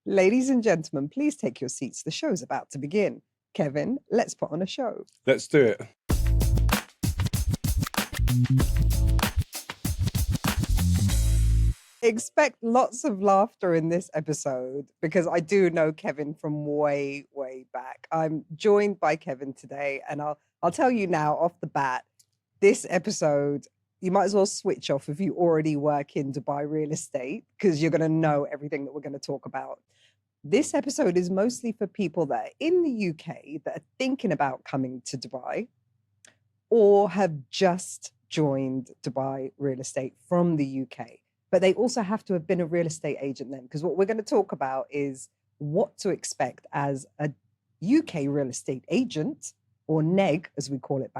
Ladies and gentlemen, please take your seats. The show's about to begin. Kevin, let's put on a show. Let's do it. Expect lots of laughter in this episode because I do know Kevin from way, way back. I'm joined by Kevin today, and I'll tell you now off the bat, this episode, you might as well switch off if you already work in Dubai real estate because you're going to know everything that we're going to talk about. This episode is mostly for people that are in the UK that are thinking about coming to Dubai or have just joined Dubai real estate from the UK. But they also have to have been a real estate agent then, because what we're going to talk about is what to expect as a UK real estate agent, or neg, as we call it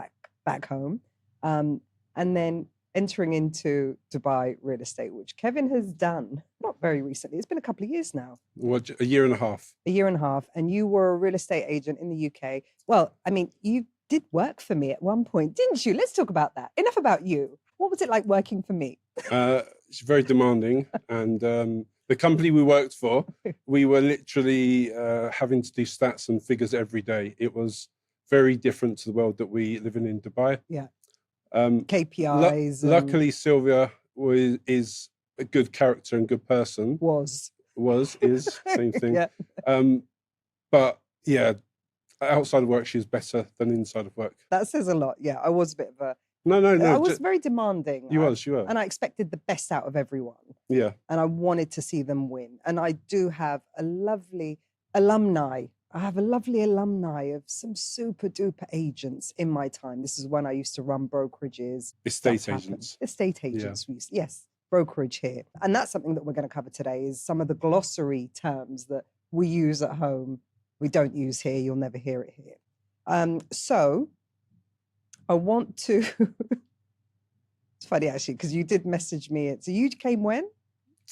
back home, and then entering into Dubai real estate, which Kevin has done not very recently. It's been a couple of years now. What, a year and a half? A year and a half. And you were a real estate agent in the UK. Well, I mean, you did work for me at one point, didn't you? Let's talk about that. Enough about you. What was it like working for me? It's very demanding. And the company we worked for, we were literally having to do stats and figures every day. It was very different to the world that we live in Dubai. Yeah. KPIs. Luckily, Silvia is a good character and good person. Is, same thing. Yeah. But yeah, outside of work, she's better than inside of work. That says a lot. Yeah, I was a bit of a... No. I was very demanding. You were. And I expected the best out of everyone. Yeah. And I wanted to see them win. And I do have a lovely alumni. I have a lovely alumni of some super duper agents in my time. This is when I used to run brokerages. Estate agents. Yeah. Yes, brokerage here. And that's something that we're going to cover today is some of the glossary terms that we use at home. We don't use here. You'll never hear it here. So I want to... It's funny, actually, because you did message me. So you came when?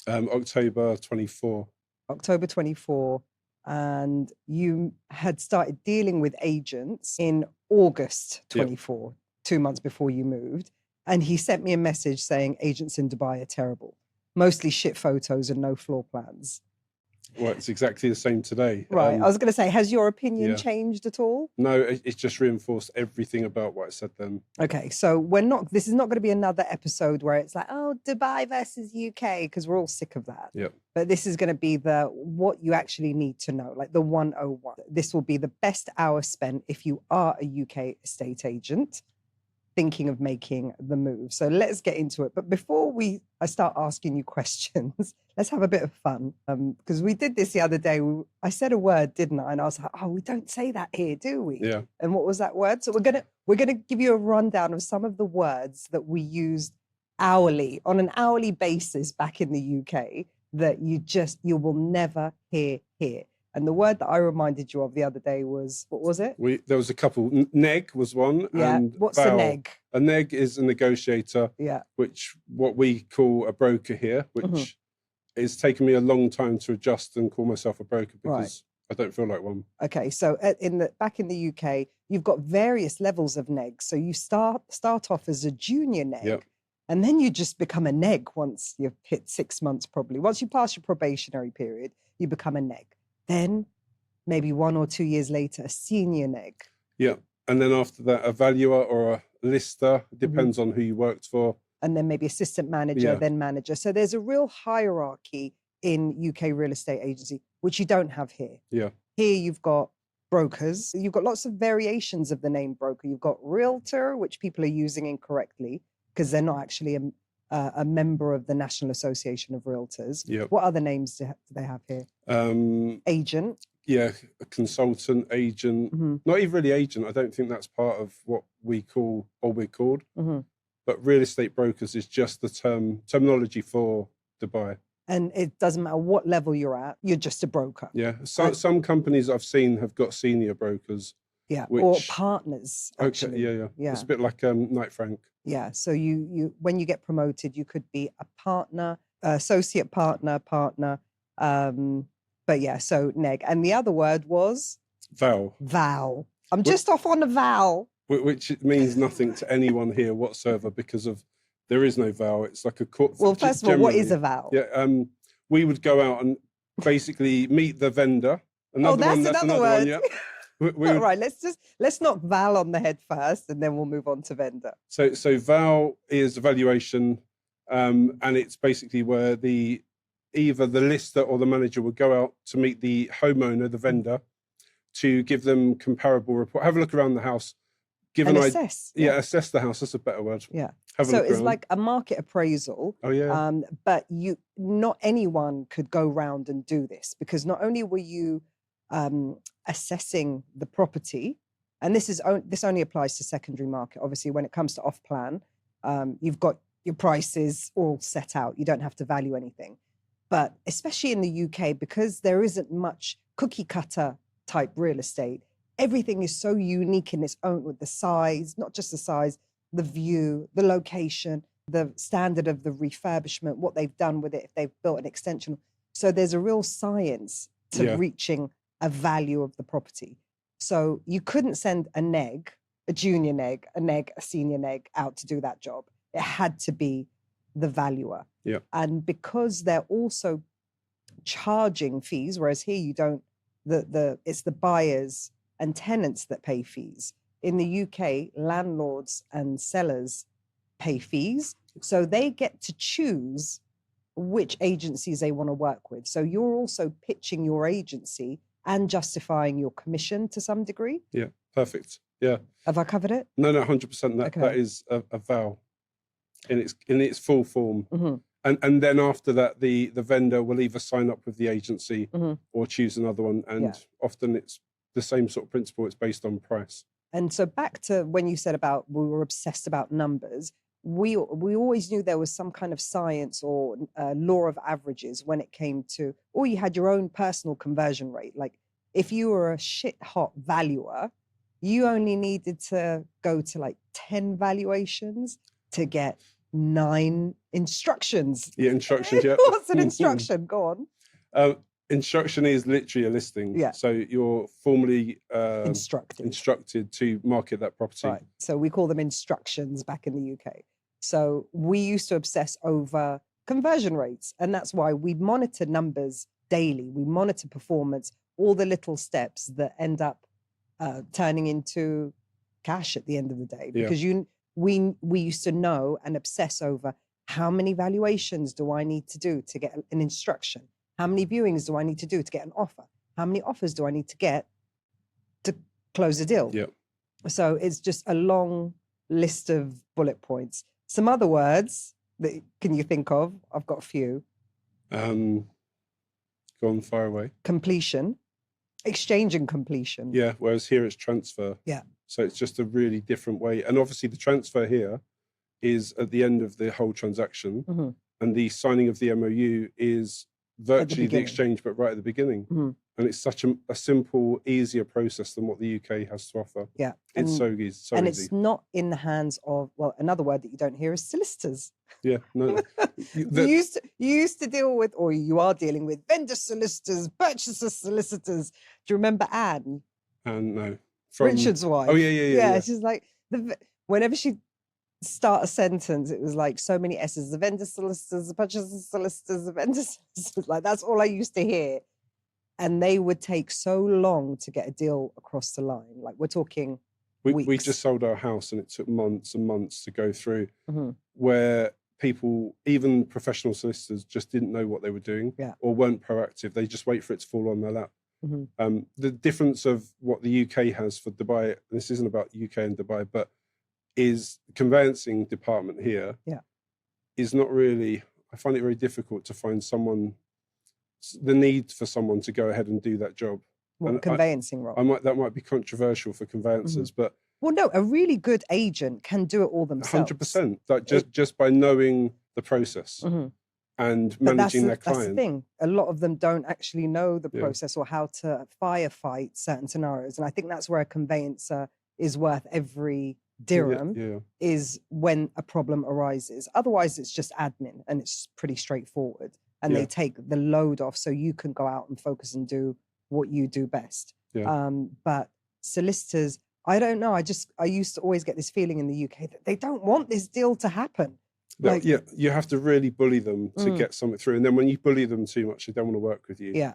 October 24. October 24. And you had started dealing with agents in August 24, 2 months before you moved. And he sent me a message saying agents in Dubai are terrible. Mostly shit photos and no floor plans. Well, it's exactly the same today. Right. I was going to say, has your opinion changed at all? No, it's just reinforced everything about what I said then. Okay. So this is not going to be another episode where it's like, oh, Dubai versus UK, because we're all sick of that. Yeah. But this is going to be what you actually need to know, like the 101. This will be the best hour spent if you are a UK estate agent thinking of making the move. So let's get into it. But before I start asking you questions, let's have a bit of fun. Because we did this the other day. I said a word, didn't I? And I was like, oh, we don't say that here, do we? Yeah. And what was that word? So we're gonna give you a rundown of some of the words that we used on an hourly basis back in the UK that you will never hear here. And the word that I reminded you of the other day was, what was it? There was a couple. Neg was one. Yeah. And What's bow. a neg? A neg is a negotiator. Yeah. Which what we call a broker here, which it's taken me a long time to adjust and call myself a broker because I don't feel like one. Okay. So back in the UK, you've got various levels of neg. So you start off as a junior neg. Yep. And then you just become a neg once you've hit 6 months, probably. Once you pass your probationary period, you become a neg. Then maybe 1 or 2 years later, a senior neg. Yeah. And then after that, a valuer or a lister, depends on who you worked for. And then maybe assistant manager, then manager. So there's a real hierarchy in UK real estate agency, which you don't have here. Yeah. Here you've got brokers. You've got lots of variations of the name broker. You've got realtor, which people are using incorrectly because they're not actually a member of the National Association of Realtors. Yep. What other names do they have here? Agent. Yeah, a consultant, agent. Not even really agent. I don't think that's part of what we're called. But real estate brokers is just the terminology for Dubai. And it doesn't matter what level you're at, you're just a broker. Yeah. So some companies I've seen have got senior brokers. Yeah. Or partners. Actually. Okay. Yeah. It's a bit like Knight Frank. Yeah. So you when you get promoted, you could be a partner, associate partner. But yeah, so neg. And the other word was? Val. I'm just off on a val. Which means nothing to anyone here whatsoever because there is no val. It's like a court. Well, first of all, what is a val? Yeah. We would go out and basically meet the vendor. Oh, that's another word. Yeah. We All right, let's knock Val on the head first, and then we'll move on to vendor. So Val is evaluation, and it's basically where either the lister or the manager would go out to meet the homeowner, the vendor, to give them comparable report, have a look around the house, assess. Assess the house. That's a better word. Yeah. Have a look it's around. like a market appraisal. Oh yeah. But not anyone could go round and do this, because not only were you assessing the property, and this only applies to secondary market. Obviously, when it comes to off plan, you've got your prices all set out. You don't have to value anything. But especially in the UK, because there isn't much cookie cutter type real estate, everything is so unique in its own, with the size, not just the size, the view, the location, the standard of the refurbishment, what they've done with it, if they've built an extension. So there's a real science to reaching a value of the property. So you couldn't send a neg, a junior neg, a senior neg out to do that job. It had to be the valuer. Yeah. And because they're also charging fees, whereas here you don't, it's the buyers and tenants that pay fees. In the UK, landlords and sellers pay fees. So they get to choose which agencies they want to work with. So you're also pitching your agency and justifying your commission to some degree. Yeah, perfect. Yeah. Have I covered it? No, 100%. That is a vow in its full form. Mm-hmm. And then after that, the vendor will either sign up with the agency mm-hmm. or choose another one. And often it's the same sort of principle. It's based on price. And so back to when you said about we were obsessed about numbers, we always knew there was some kind of science or law of averages when it came to, or you had your own personal conversion rate. Like if you were a shit hot valuer, you only needed to go to like 10 valuations to get 9 instructions. Yeah, instructions. Yeah. What's an instruction? Go on. Instruction is literally a listing. Yeah. So you're formally instructed to market that property. Right. So we call them instructions back in the UK. So we used to obsess over conversion rates. And that's why we monitor numbers daily. We monitor performance, all the little steps that end up turning into cash at the end of the day. Because we used to know and obsess over how many valuations do I need to do to get an instruction? How many viewings do I need to do to get an offer? How many offers do I need to get to close a deal? Yeah. So it's just a long list of bullet points. Some other words that can you think of? I've got a few. Go on, fire away. Completion, exchange and completion. Yeah, whereas here it's transfer. Yeah. So it's just a really different way. And obviously the transfer here is at the end of the whole transaction. Mm-hmm. And the signing of the MOU is virtually the exchange, but right at the beginning. Mm-hmm. And it's such a simple, easier process than what the UK has to offer. Yeah. It's so easy. And it's not in the hands of, well, another word that you don't hear is solicitors. Yeah, no. You used to deal with, or you are dealing with, vendor solicitors, purchaser solicitors. Do you remember Anne? And no. Richard's wife. Oh, yeah. She's like, whenever she start a sentence, it was like so many S's, the vendor solicitors, the purchaser solicitors, the vendor solicitors. Like that's all I used to hear. And they would take so long to get a deal across the line. Like we're talking weeks. We just sold our house and it took months and months to go through, mm-hmm. where people, even professional solicitors, just didn't know what they were doing or weren't proactive. They just wait for it to fall on their lap. Mm-hmm. The difference of what the UK has for Dubai, this isn't about UK and Dubai, but is conveyancing department here is not really, I find it very difficult to find the need for someone to go ahead and do that job. Well, conveyancing role. That might be controversial for conveyancers, mm-hmm. but well, no, a really good agent can do it all themselves. 100%. Like just by knowing the process mm-hmm. and managing their client. That's the thing. A lot of them don't actually know the process or how to firefight certain scenarios. And I think that's where a conveyancer is worth every dirham is when a problem arises. Otherwise, it's just admin and it's pretty straightforward. And they take the load off so you can go out and focus and do what you do best. Yeah. But solicitors, I don't know. I used to always get this feeling in the UK that they don't want this deal to happen. Like, Yeah, you have to really bully them to Mm. get something through. And then when you bully them too much, they don't want to work with you. yeah.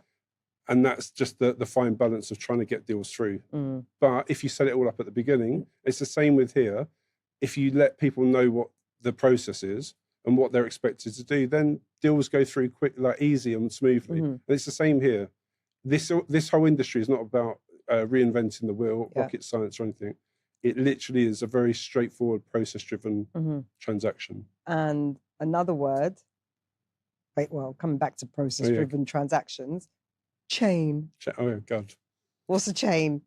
And that's just the fine balance of trying to get deals through. Mm. But if you set it all up at the beginning, it's the same with here. If you let people know what the process is and what they're expected to do, then deals go through quick, like easy and smoothly. Mhm. And it's the same here. This whole industry is not about reinventing the wheel, Yeah. rocket science or anything. It literally is a very straightforward, process-driven Mhm. transaction. And another word, coming back to process-driven transactions, chain. Oh, God. What's a chain?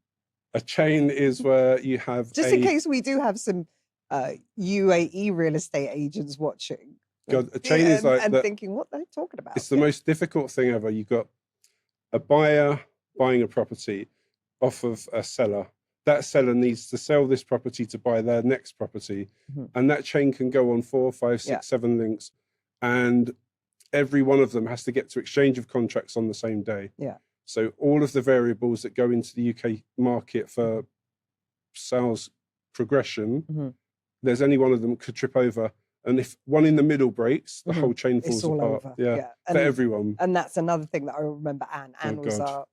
A chain is where you have Just in case we do have some UAE real estate agents watching. God, a chain is like and thinking, what are they talking about? It's the most difficult thing ever. You've got a buyer buying a property off of a seller. That seller needs to sell this property to buy their next property. Mhm. And that chain can go on 4, 5, 6, Yeah. 7 links. And every one of them has to get to exchange of contracts on the same day. Yeah. So all of the variables that go into the UK market for sales progression, Mhm. there's any one of them could trip over. And if one in the middle breaks, the Mhm. whole chain It's falls all apart. over. Yeah. And, For everyone. and that's another thing that I remember Anne. Anne was God. our,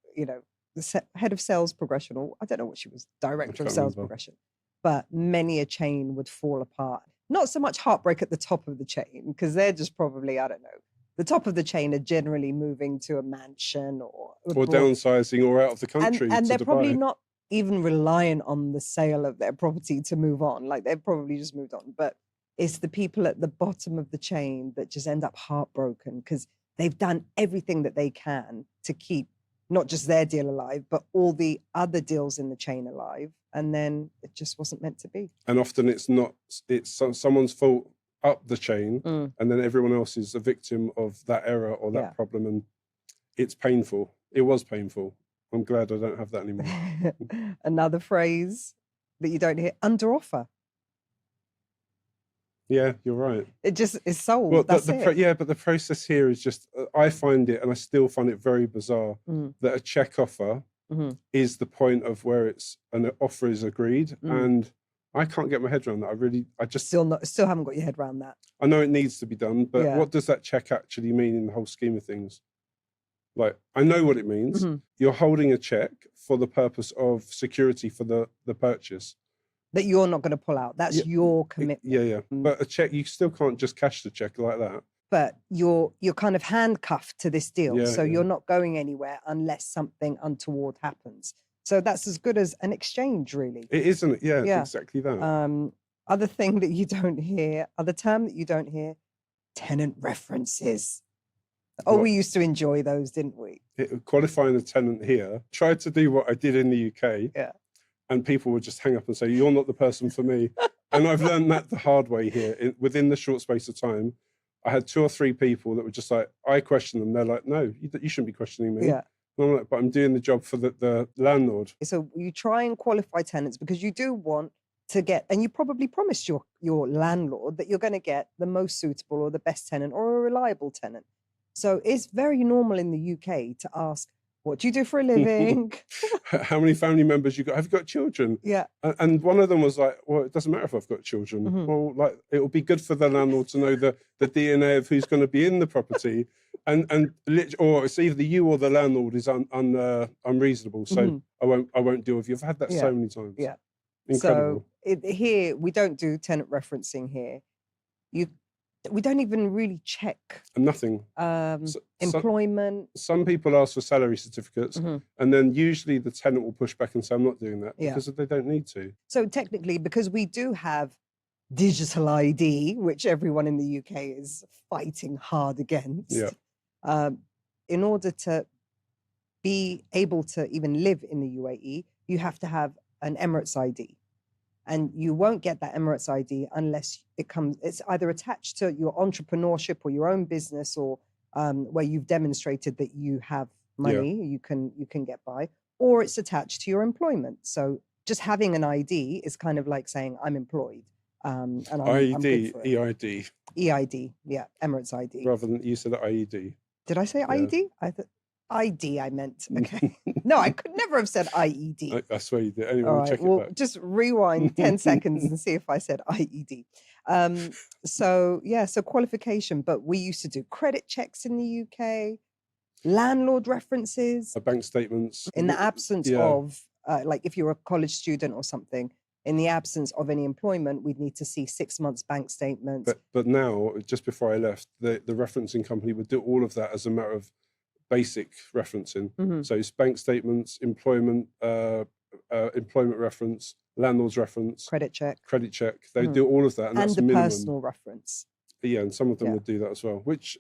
the head of sales progression, or I don't know what she was, director of can't sales remember. progression. But many a chain would fall apart. Not so much heartbreak at the top of the chain, because they're just probably, I don't know, the top of the chain are generally moving to a mansion or downsizing or out of the country. and to they're probably Dubai. not even reliant on the sale of their property to move on. Like they've probably just moved on. But it's the people at the bottom of the chain that just end up heartbroken because they've done everything that they can to keep not just their deal alive, but all the other deals in the chain alive. And then it just wasn't meant to be. And often it's someone's fault up the chain, and then everyone else is a victim of that error or that problem. And it's painful. It was painful. I'm glad I don't have that anymore. Another phrase that you don't hear, under offer. Yeah, you're right. It just is sold. Well, That's it. but the process here is just, I find it, and I still find it very bizarre, that a check offer is the point of where an offer is agreed. And I can't get my head around that. I just still haven't got your head around that. I know it needs to be done, but what does that check actually mean in the whole scheme of things? Like, I know what it means. You're holding a check for the purpose of security for the purchase. That you're not going to pull out. That's your commitment. Yeah. But a check, you still can't just cash the check like that. But you're kind of handcuffed to this deal. So you're not going anywhere unless something untoward happens. So that's as good as an exchange, really. It isn't it? Yeah, exactly that. Other thing that you don't hear, other term that you don't hear, tenant references. Oh, we used to enjoy those, didn't we? Qualifying a tenant here, tried to do what I did in the UK. Yeah. And people would just hang up and say, you're not the person for me. And I've learned that the hard way here. Within the short space of time, I had 2 or 3 people that were just like, I question them. They're like, no, you shouldn't be questioning me. Yeah. And I'm like, but I'm doing the job for the landlord. So you try and qualify tenants because you do want to get, and you probably promised your landlord that you're going to get the most suitable or the best tenant or a reliable tenant. So it's very normal in the UK to ask, what do you do for a living? How many family members you got? Have you got children? Yeah. And one of them was like, well, it doesn't matter if I've got children. Well, like, it will be good for the landlord to know the DNA of who's going to be in the property. Or it's either you or the landlord is unreasonable. So I won't deal with you. I've had that so many times. Yeah. Incredible. So here, we don't do tenant referencing here. We don't even really check nothing. employment. Some people ask for salary certificates, and then usually the tenant will push back and say, I'm not doing that because they don't need to. So technically, because we do have digital ID, which everyone in the UK is fighting hard against, in order to be able to even live in the UAE, you have to have an Emirates ID. And you won't get that Emirates ID unless it's either attached to your entrepreneurship or your own business, or where you've demonstrated that you have money, you can get by, or it's attached to your employment. So just having an ID is kind of like saying I'm employed. And I'm good for it. EID. EID, yeah, Emirates ID. Rather than you said IED. Did I say IED? I thought ID, I meant. Okay. No, I could never have said IED. I swear you did. Anyway, All we'll right. check Well, it back. just rewind 10 seconds and see if I said IED. So qualification. But we used to do credit checks in the UK, landlord references. Bank statements. In the absence of, like if you're a college student or something, in the absence of any employment, we'd need to see 6 months bank statements. But now, just before I left, the referencing company would do all of that as a matter of basic referencing. Mhm. So it's bank statements, employment reference, landlord's reference, Credit check. They do all of that, and that's the minimum. personal reference. Yeah, and some of them Yeah. would do that as well, which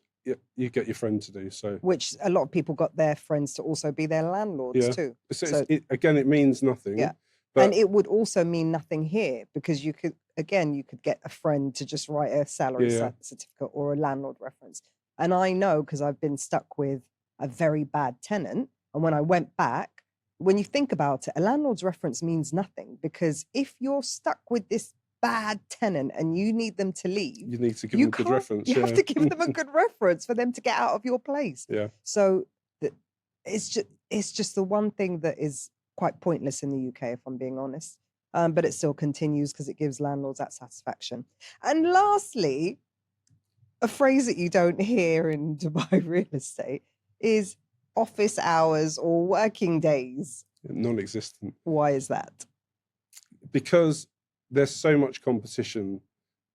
you get your friend to do. So Which a lot of people got their friends to also be their landlords too. So again, it means nothing. Yeah. But and it would also mean nothing here because you could get a friend to just write a salary certificate or a landlord reference. And I know because I've been stuck with a very bad tenant. And when I went back, when you think about it, a landlord's reference means nothing because if you're stuck with this bad tenant and you need them to leave, you need to give them a good reference. You have to give them a good reference for them to get out of your place. Yeah. So it's just the one thing that is quite pointless in the UK, if I'm being honest. But it still continues because it gives landlords that satisfaction. And lastly, a phrase that you don't hear in Dubai real estate is office hours or working days. Non-existent. Why is that? Because there's so much competition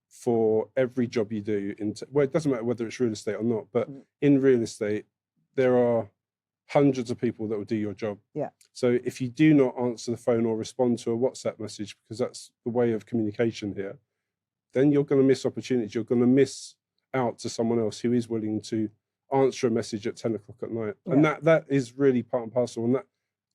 for every job you do. Well, it doesn't matter whether it's real estate or not, but in real estate, there are hundreds of people that will do your job. Yeah. So if you do not answer the phone or respond to a WhatsApp message, because that's the way of communication here, then you're going to miss opportunities. You're going to miss out to someone else who is willing to answer a message at 10 o'clock at night. Yeah. And that is really part and parcel. And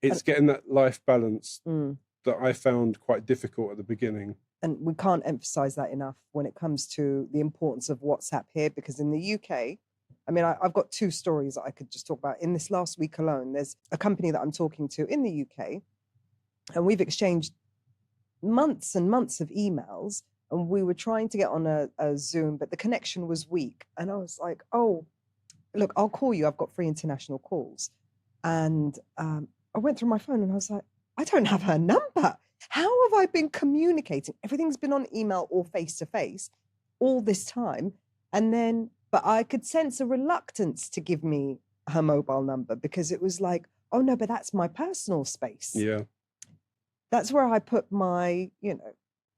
it's getting that life balance that I found quite difficult at the beginning. And we can't emphasize that enough when it comes to the importance of WhatsApp here, because in the UK, I mean, I've got two stories that I could just talk about. In this last week alone, there's a company that I'm talking to in the UK, and we've exchanged months and months of emails, and we were trying to get on a Zoom, but the connection was weak. And I was like, oh, look, I'll call you. I've got free international calls. And I went through my phone and I was like, I don't have her number. How have I been communicating? Everything's been on email or face-to-face all this time. And then, but I could sense a reluctance to give me her mobile number because it was like, oh no, but that's my personal space. Yeah. That's where I put my,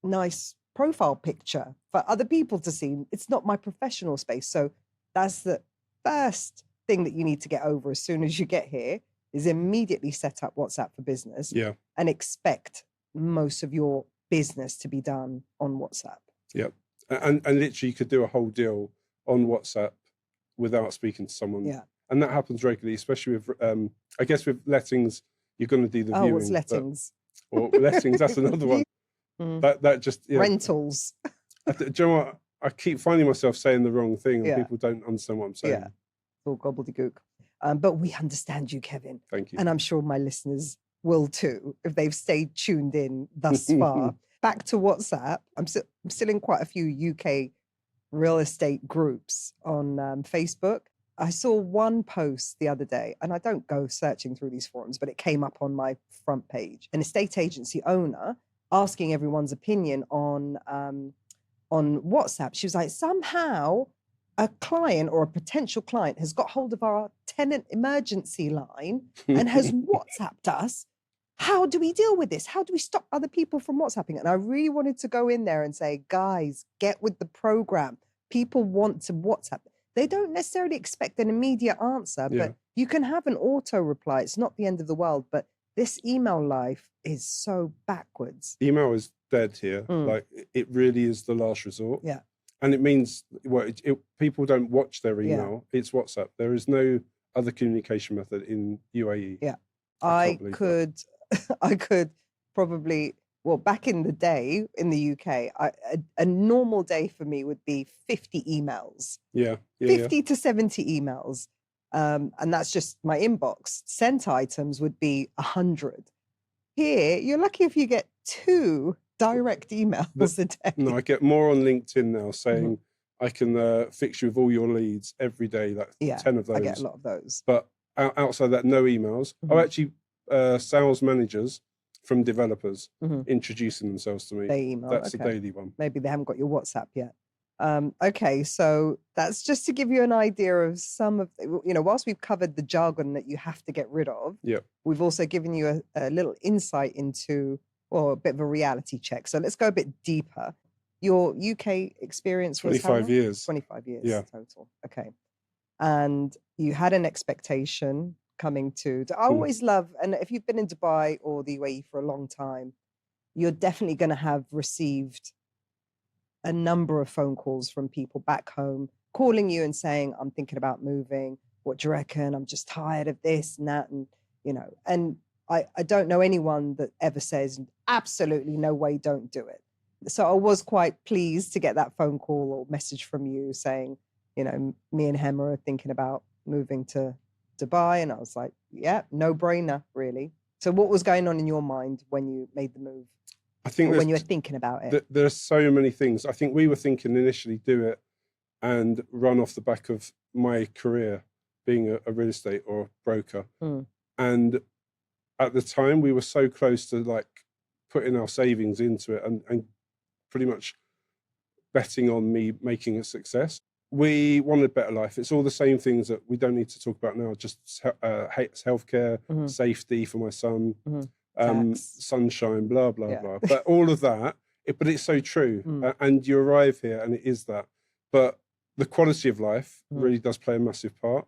nice profile picture for other people to see. It's not my professional space. So that's the first thing that you need to get over as soon as you get here, is immediately set up WhatsApp for Business. Yeah. And expect most of your business to be done on WhatsApp. Yeah. And literally you could do a whole deal on WhatsApp without speaking to someone. Yeah. And that happens regularly, especially with, I guess with lettings, you're going to do the viewing. Oh, what's lettings? Or lettings, that's another one. That just... Yeah. Rentals. Do you know what? I keep finding myself saying the wrong thing and people don't understand what I'm saying. Yeah, it's all gobbledygook. But we understand you, Kevin. Thank you. And I'm sure my listeners will too, if they've stayed tuned in thus far. Back to WhatsApp. I'm still in quite a few UK real estate groups on Facebook. I saw one post the other day, and I don't go searching through these forums, but it came up on my front page. An estate agency owner asking everyone's opinion on WhatsApp. She was like, somehow a client or a potential client has got hold of our tenant emergency line and has WhatsApped us. How do we deal with this? How do we stop other people from WhatsApping? And I really wanted to go in there and say, guys, get with the program. People want to WhatsApp. They don't necessarily expect an immediate answer, but you can have an auto reply. It's not the end of the world, but this email life is so backwards. Email is dead here. Like it really is the last resort. Yeah. And it means, well, people don't watch their email. Yeah. It's WhatsApp. There is no other communication method in UAE. Yeah. I could probably, well, back in the day in the UK, a normal day for me would be 50 emails. Yeah. 50 to 70 emails. And that's just my inbox. Sent items would be 100. Here, you're lucky if you get 2 direct emails a day. No, I get more on LinkedIn now saying I can fix you with all your leads every day, like 10 of those. I get a lot of those. But outside that, no emails, are actually sales managers from developers introducing themselves to me. They email. That's Okay. the daily one. Maybe they haven't got your WhatsApp yet. Okay, so that's just to give you an idea of some of, whilst we've covered the jargon that you have to get rid of, we've also given you a little insight into, or a bit of a reality check. So let's go a bit deeper. Your UK experience was 25 years. 25 years Yeah. total. Okay. And you had an expectation coming to, I always love, and if you've been in Dubai or the UAE for a long time, you're definitely going to have received a number of phone calls from people back home calling you and saying, I'm thinking about moving. What do you reckon? I'm just tired of this and that. And, and I don't know anyone that ever says, absolutely no way, don't do it. So I was quite pleased to get that phone call or message from you saying, me and Hema are thinking about moving to Dubai. And I was like, yeah, no brainer, really. So what was going on in your mind when you made the move? I think when you were thinking about it? There are so many things. I think we were thinking initially do it and run off the back of my career being a real estate or a broker. And at the time we were so close to like putting our savings into it and pretty much betting on me making a success. We wanted a better life. It's all the same things that we don't need to talk about now, just healthcare, safety for my son, sunshine, blah, blah, blah. But all of that, but it's so true. And you arrive here and it is that. But the quality of life really does play a massive part.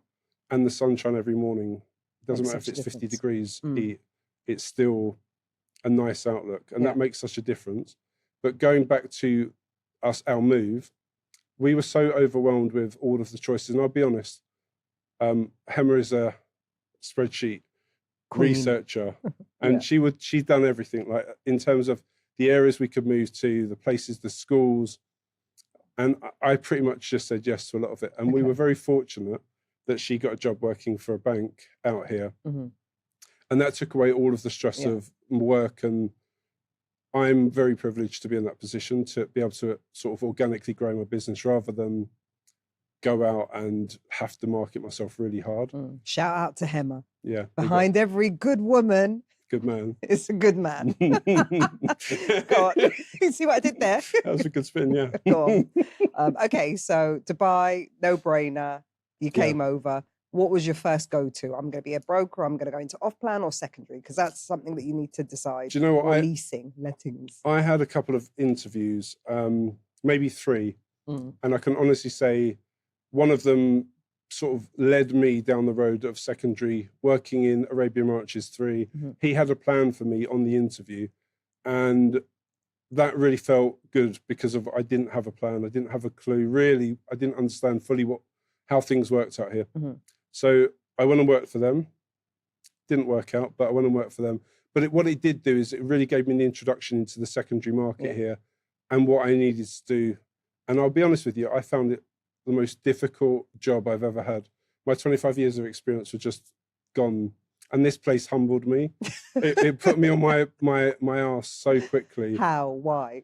And the sunshine every morning, doesn't matter if it's 50 degrees heat, it's still a nice outlook. And that makes such a difference. But going back to our move, we were so overwhelmed with all of the choices. And I'll be honest, Hema is a spreadsheet researcher, and she'd done everything, like in terms of the areas we could move to, the places, the schools. And I pretty much just said yes to a lot of it. And we were very fortunate that she got a job working for a bank out here. And that took away all of the stress of work. And I'm very privileged to be in that position, to be able to sort of organically grow my business rather than go out and have to market myself really hard. Shout out to Hema. Yeah. Behind every good woman, good man. It's a good man. Go on. You see what I did there? That was a good spin, yeah. Go on. Okay, so Dubai, no brainer. You came over. What was your first go-to? I'm going to be a broker. I'm going to go into off-plan or secondary, because that's something that you need to decide. Do you know what? Leasing, lettings. I had a couple of interviews, maybe 3, and I can honestly say one of them sort of led me down the road of secondary, working in Arabian Ranches 3. He had a plan for me on the interview, and that really felt good because I didn't have a plan. I didn't have a clue. Really, I didn't understand fully how things worked out here. So I went and worked for them. Didn't work out, but I went and worked for them. But what it did do is it really gave me the introduction into the secondary market here and what I needed to do. And I'll be honest with you, I found it the most difficult job I've ever had. My 25 years of experience were just gone. And this place humbled me. It put me on my arse so quickly. How? Why?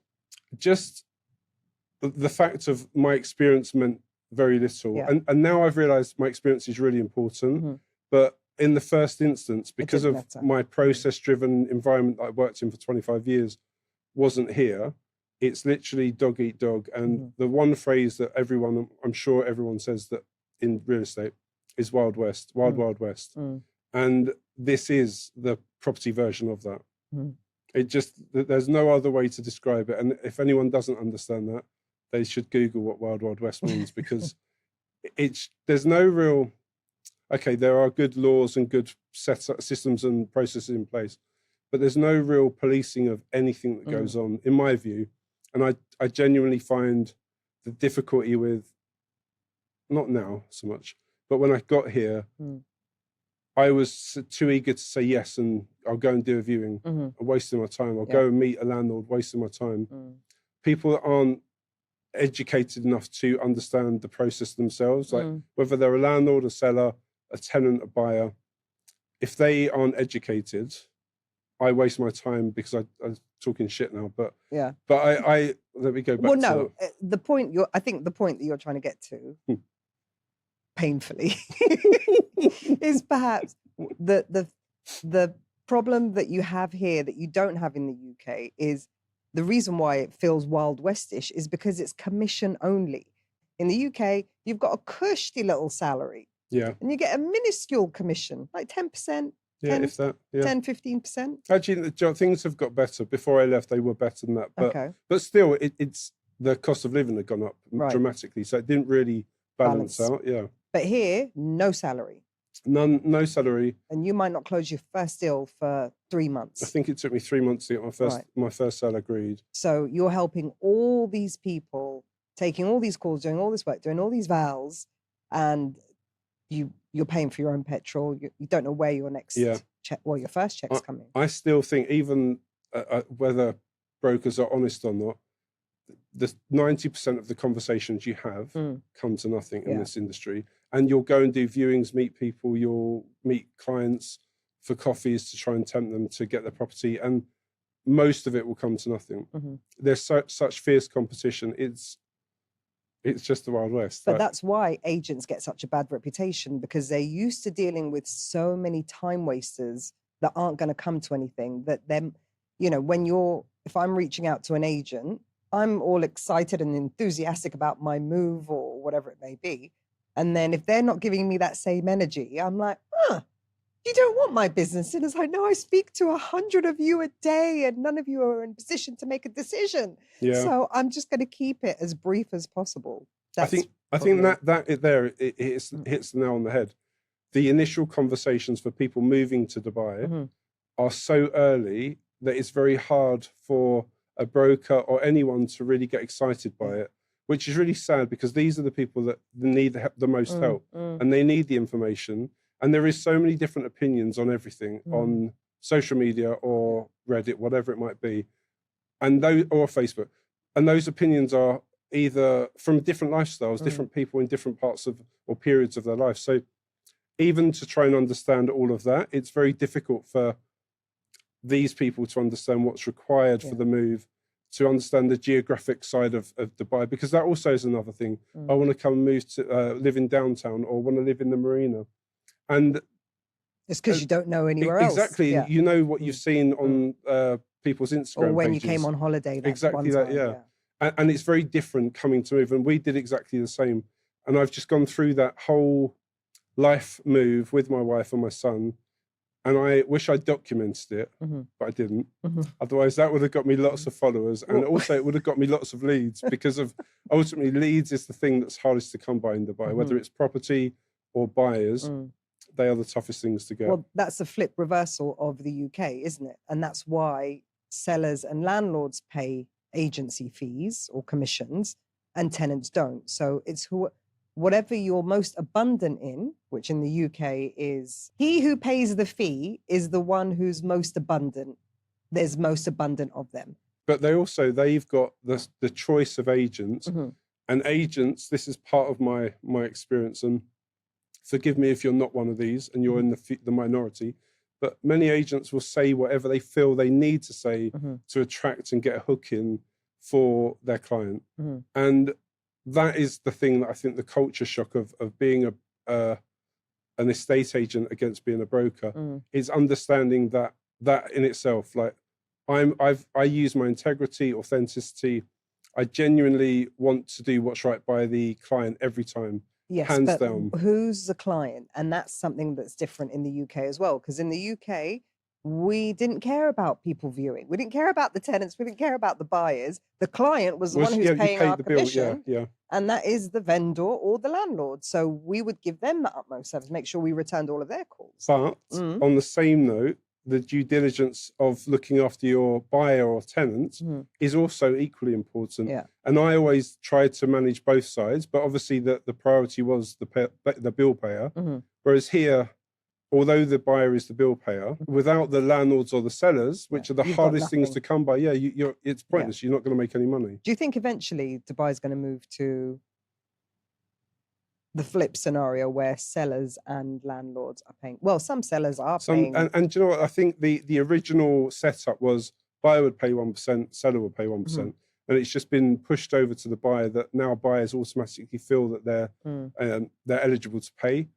Just the fact of my experience meant very little. And now I've realized my experience is really important. But in the first instance, because of my process-driven environment that I worked in for 25 years, wasn't here. It's literally dog eat dog. And the one phrase that I'm sure everyone says that in real estate is Wild West, Wild West. And this is the property version of that. There's no other way to describe it. And if anyone doesn't understand that, they should Google what Wild West means, because there's no real, there are good laws and good systems and processes in place, but there's no real policing of anything that goes on, in my view. And I genuinely find the difficulty with, not now so much, but when I got here, I was too eager to say yes and I'll go and do a viewing. I'm wasting my time. I'll go and meet a landlord, wasting my time. People that aren't educated enough to understand the process themselves, like whether they're a landlord, a seller, a tenant, a buyer, if they aren't educated, I waste my time because I'm talking shit now, but I let me go back. Well, no, I think the point that you're trying to get to, painfully is perhaps the problem that you have here that you don't have in the UK is the reason why it feels Wild Westish is because it's commission only. In the UK, you've got a cushy little salary. Yeah. And you get a minuscule commission, like 10%. Yeah, 10, if that. Yeah. 10, 15%. Actually, things have got better. Before I left, they were better than that. But Okay. but still, it's the cost of living had gone up dramatically, so it didn't really balance out. Yeah. But here, no salary. No salary. And you might not close your first deal for 3 months. I think it took me 3 months to get my first sale agreed. So you're helping all these people, taking all these calls, doing all this work, doing all these vowels, and you're paying for your own petrol. You don't know where your next check, your first check's coming. I still think even whether brokers are honest or not, the 90% of the conversations you have come to nothing in this industry. And you'll go and do viewings, meet people, you'll meet clients for coffees to try and tempt them to get their property. And most of it will come to nothing. There's such fierce competition. It's just the Wild West. But that's why agents get such a bad reputation, because they're used to dealing with so many time wasters that aren't going to come to anything. That them, if I'm reaching out to an agent, I'm all excited and enthusiastic about my move or whatever it may be. And then if they're not giving me that same energy, I'm like, you don't want my business. And it's like, no, I speak to 100 of you a day and none of you are in position to make a decision. Yeah. So I'm just going to keep it as brief as possible. I think that hits the nail on the head. The initial conversations for people moving to Dubai are so early that it's very hard for a broker or anyone to really get excited by it, which is really sad, because these are the people that need the most help and they need the information. And there is so many different opinions on everything on social media or Reddit, whatever it might be, or Facebook. And those opinions are either from different lifestyles, different people in different parts of or periods of their life. So even to try and understand all of that, it's very difficult for these people to understand what's required for the move, to understand the geographic side of Dubai, because that also is another thing. I want to come and move to live in downtown, or want to live in the marina. And it's because you don't know anywhere else. Exactly. Yeah. You know what you've seen on people's Instagram or when pages. you came on holiday. Exactly that, yeah. And it's very different coming to move. And we did exactly the same. And I've just gone through that whole life move with my wife and my son. And I wish I documented it, but I didn't. Otherwise, that would have got me lots of followers. And also it would have got me lots of leads, because of ultimately leads is the thing that's hardest to come by in Dubai, whether it's property or buyers. They are the toughest things to get. Well, that's the flip reversal of the UK, isn't it? And that's why sellers and landlords pay agency fees or commissions and tenants don't. So it's whatever you're most abundant in, which in the UK is he who pays the fee is the one who's most abundant. There's most abundant of them. But they've got the choice of agents. And agents, this is part of my experience, and forgive me if you're not one of these and you're in the minority, but many agents will say whatever they feel they need to say to attract and get a hook in for their client. And that is the thing that I think the culture shock of being an estate agent against being a broker is understanding that in itself. Like I use my integrity, authenticity. I genuinely want to do what's right by the client every time. Yes, hands but down. Who's the client? And that's something that's different in the UK as well. Because in the UK, we didn't care about people viewing. We didn't care about the tenants. We didn't care about the buyers. The client was the one who's paying our commission. Bill, and that is the vendor or the landlord. So we would give them the utmost service, make sure we returned all of their calls. But on the same note, the due diligence of looking after your buyer or tenant is also equally important. And I always tried to manage both sides, but obviously the priority was the bill payer. Whereas here, although the buyer is the bill payer, without the landlords or the sellers, which are the hardest things to come by, it's pointless. You're not going to make any money. Do you think eventually Dubai is going to move to the flip scenario where sellers and landlords are paying? Well, some sellers are paying. And do you know what? I think the original setup was buyer would pay 1%, seller would pay 1%. and it's just been pushed over to the buyer, that now buyers automatically feel that they're eligible to pay.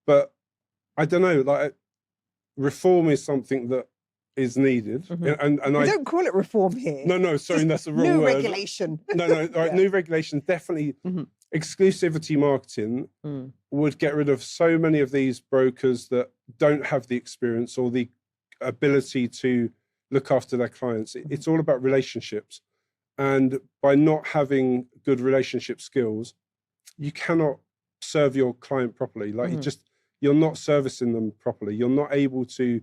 But I don't know, like, reform is something that is needed, and We I don't call it reform here. no, sorry, Just that's the wrong new word. regulation. No, right, new regulation definitely. Exclusivity marketing would get rid of so many of these brokers that don't have the experience or the ability to look after their clients. It's all about relationships, and by not having good relationship skills, you cannot serve your client properly. Like, you're not servicing them properly. You're not able to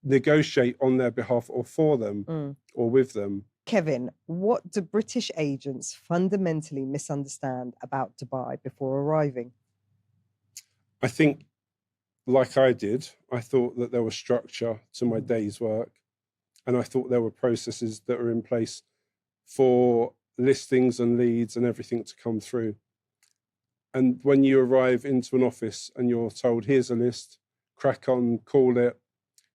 negotiate on their behalf or for them or with them. Kevin, what do British agents fundamentally misunderstand about Dubai before arriving? I think, like I did, I thought that there was structure to my day's work, and I thought there were processes that were in place for listings and leads and everything to come through. And when you arrive into an office and you're told, here's a list, crack on, call it,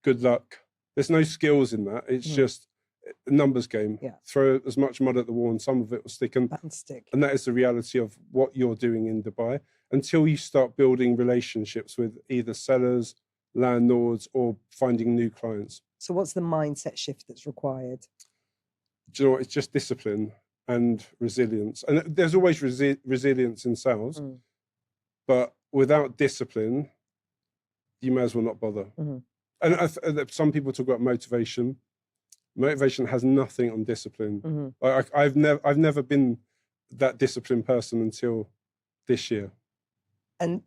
good luck. There's no skills in that. It's just a numbers game. Throw as much mud at the wall and some of it will stick. And that is the reality of what you're doing in Dubai, until you start building relationships with either sellers, landlords, or finding new clients. So what's the mindset shift that's required? Do you know what? It's just discipline and resilience. And there's always resilience in sales, but without discipline, you may as well not bother. And some people talk about motivation. Motivation has nothing on discipline. I've never been that disciplined person until this year. And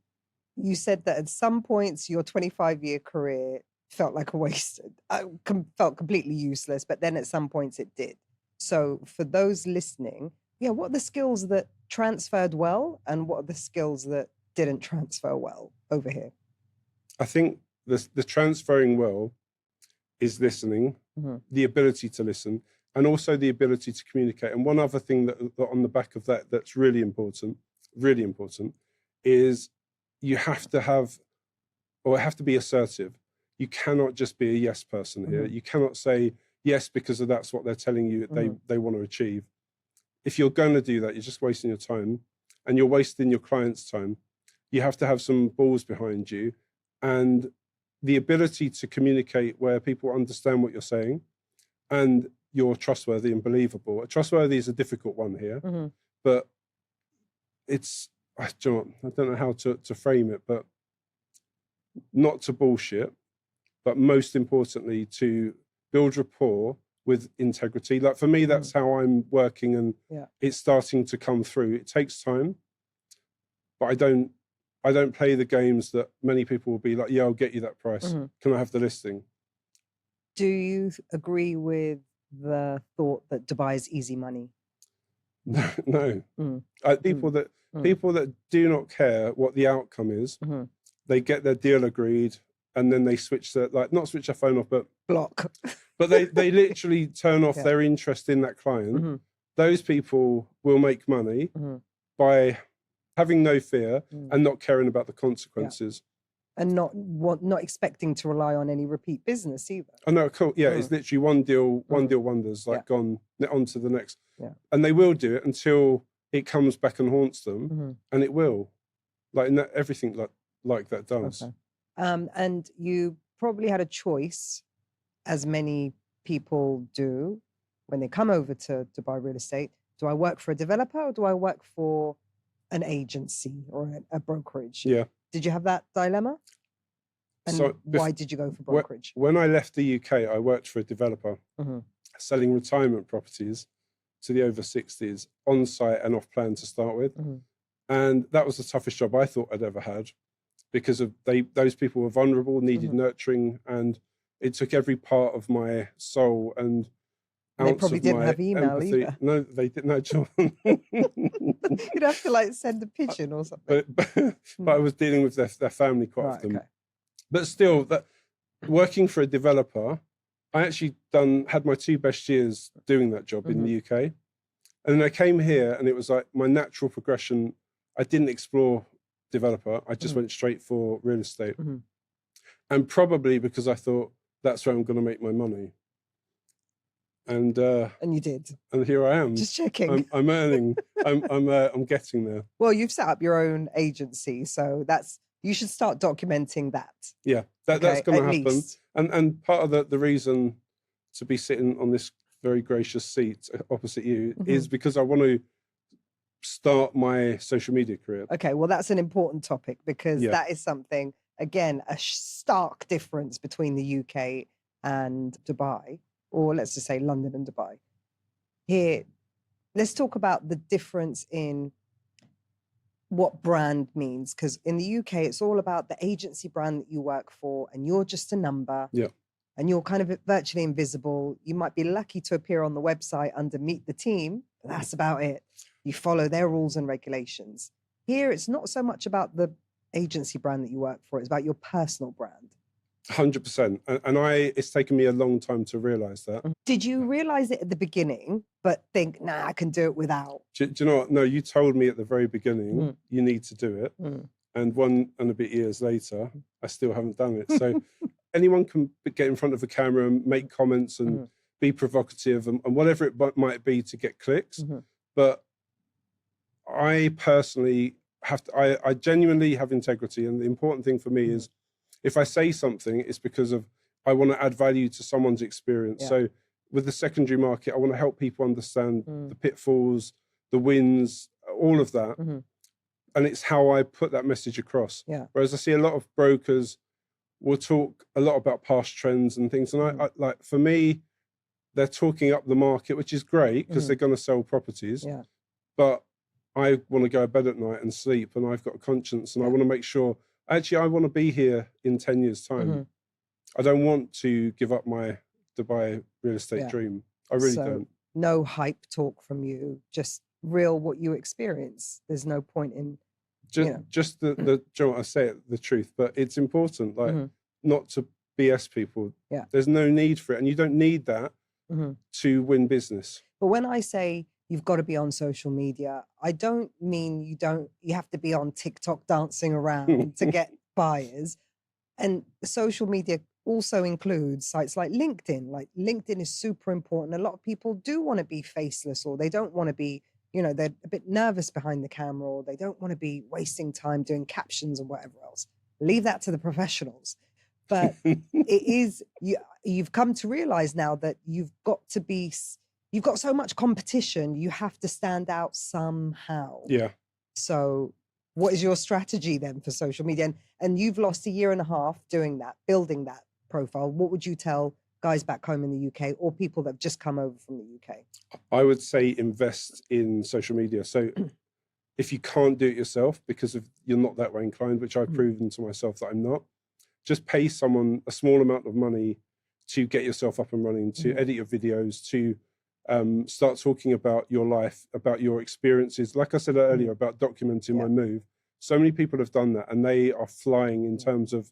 you said that at some points your 25-year career felt like a waste, felt completely useless, but then at some points it did. So for those listening, what are the skills that transferred well, and what are the skills that didn't transfer well over here? I think the transferring well is listening, the ability to listen, and also the ability to communicate. And one other thing that on the back of that that's really important, is you have to be assertive. You cannot just be a yes person here. You cannot say yes because that's what they're telling you they want to achieve. If you're going to do that, you're just wasting your time, and you're wasting your client's time. You have to have some balls behind you, and the ability to communicate where people understand what you're saying, and you're trustworthy and believable. Trustworthy is a difficult one here, but I don't know how to frame it, but not to bullshit, but most importantly, to build rapport with integrity. Like, for me, that's how I'm working, and it's starting to come through. It takes time, but I don't play the games that many people will be like, I'll get you that price. Can I have the listing? Do you agree with the thought that Dubai is easy money? No. People that do not care what the outcome is, they get their deal agreed, and then they not switch their phone off, but block. But they literally turn off their interest in that client. Those people will make money by having no fear and not caring about the consequences. And not expecting to rely on any repeat business either. Oh no, cool. Yeah, it's literally one deal wonders, like gone on to the next. And they will do it until it comes back and haunts them, and it will. Like everything like that does. Okay. And you probably had a choice, as many people do when they come over to buy real estate. Do I work for a developer, or do I work for an agency or a brokerage? Yeah. Did you have that dilemma? And why did you go for brokerage? When I left the UK, I worked for a developer selling retirement properties to the over 60s, on site and off plan to start with. And that was the toughest job I thought I'd ever had, because of those people were vulnerable, needed nurturing, and it took every part of my soul and they probably didn't have email empathy. either. No, they didn't. No, you'd have to send a pigeon or something. But I was dealing with their family quite often. Okay. But still, that working for a developer, I actually had my 2 best years doing that job in the UK. And then I came here, and it was like my natural progression. I didn't explore developer. I just went straight for real estate. And probably because I thought that's where I'm going to make my money. And you did. And here I am. Just checking. I'm earning. I'm getting there. Well, you've set up your own agency, so you should start documenting that. Yeah, that's going to happen. Least. And part of the reason to be sitting on this very gracious seat opposite you is because I want to start my social media career. Okay, well, that's an important topic because that is something, again, a stark difference between the UK and Dubai, or let's just say London and Dubai. Here, let's talk about the difference in what brand means, because in the UK, it's all about the agency brand that you work for, and you're just a number. Yeah. And you're kind of virtually invisible. You might be lucky to appear on the website under Meet the Team, but that's about it. You follow their rules and regulations. Here, it's not so much about the agency brand that you work for. It's about your personal brand. 100%. And it's taken me a long time to realize that. Did you realize it at the beginning, but think, nah, I can do it without? Do you know what? No, you told me at the very beginning, you need to do it. And 1 and a bit years later, I still haven't done it. So anyone can get in front of the camera and make comments and be provocative and whatever it might be to get clicks. But I personally I genuinely have integrity. And the important thing for me is if I say something, it's because of I want to add value to someone's experience. Yeah. So with the secondary market, I want to help people understand the pitfalls, the wins, all of that. And it's how I put that message across. Yeah. Whereas I see a lot of brokers will talk a lot about past trends and things. And I like, for me, they're talking up the market, which is great because they're going to sell properties. Yeah. But I want to go to bed at night and sleep, and I've got a conscience, and I want to make sure, actually, I want to be here in 10 years' time. I don't want to give up my Dubai real estate dream. I really don't. No hype talk from you, just real what you experience. There's no point in just the do you know what, I say it the truth, but it's important, like not to BS people. Yeah. There's no need for it, and you don't need that to win business. But when I say you've got to be on social media, I don't mean you have to be on TikTok dancing around to get buyers. And social media also includes sites like LinkedIn. Like LinkedIn is super important. A lot of people do want to be faceless, or they don't want to be, they're a bit nervous behind the camera, or they don't want to be wasting time doing captions and whatever else. Leave that to the professionals. But you've come to realize now that you've got so much competition, you have to stand out somehow. Yeah. So what is your strategy then for social media? And you've lost 1.5 years doing that, building that profile. What would you tell guys back home in the UK or people that have just come over from the UK? I would say invest in social media. So if you can't do it yourself because you're not that way inclined, which I've proven to myself that I'm not, just pay someone a small amount of money to get yourself up and running, to edit your videos, to start talking about your life, about your experiences. Like I said earlier, about documenting my move. So many people have done that, and they are flying in terms of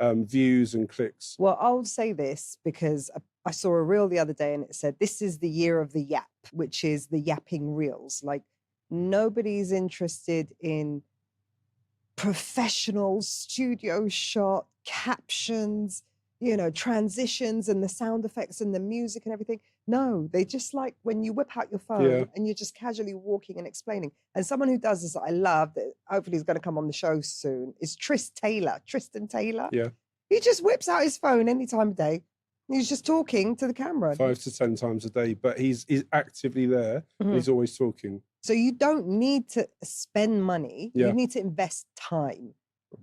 views and clicks. Well, I'll say this because I saw a reel the other day and it said, this is the year of the yap, which is the yapping reels. Like nobody's interested in professional studio shot captions, transitions and the sound effects and the music and everything. No, they just like when you whip out your phone and you're just casually walking and explaining. And someone who does this that I love, that hopefully is going to come on the show soon, is Tristan Taylor. Yeah. He just whips out his phone any time of day. He's just talking to the camera. 5 to 10 times a day, but he's actively there. And he's always talking. So you don't need to spend money. You need to invest time.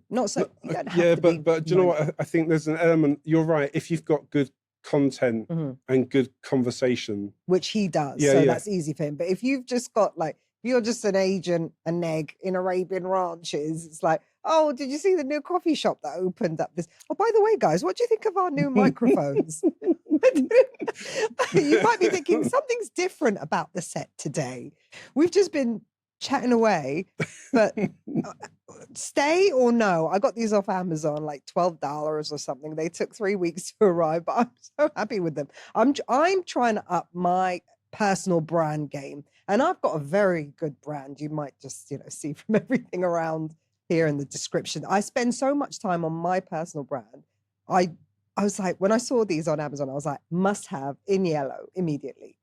Not so. You don't have to but do you know what? I think there's an element. You're right. If you've got good content and good conversation, which he does, that's easy for him. But if you've just got you're just an agent, a neg in Arabian ranches, it's like, oh, did you see the new coffee shop that opened up this? Oh, by the way, guys, what do you think of our new microphones? You might be thinking something's different about the set today. We've just been chatting away, but stay or no? I got these off Amazon, like $12 or something. They took 3 weeks to arrive, but I'm so happy with them. I'm trying to up my personal brand game, and I've got a very good brand. You might just see from everything around here in the description. I spend so much time on my personal brand. I I was like, when I saw these on Amazon, I was like, must have in yellow immediately.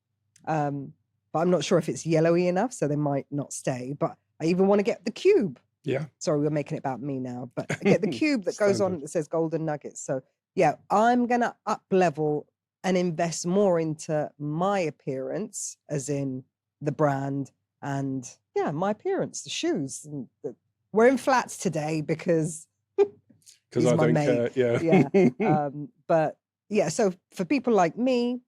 But I'm not sure if it's yellowy enough, so they might not stay. But I even want to get the cube. Yeah. Sorry, we're making it about me now, but I get the cube that goes on Standard. that says golden nuggets. So yeah, I'm gonna up level and invest more into my appearance, as in the brand and my appearance, the shoes. And we're in flats today because Because he's I my don't mate. care. Yeah. Yeah. But yeah, so for people like me,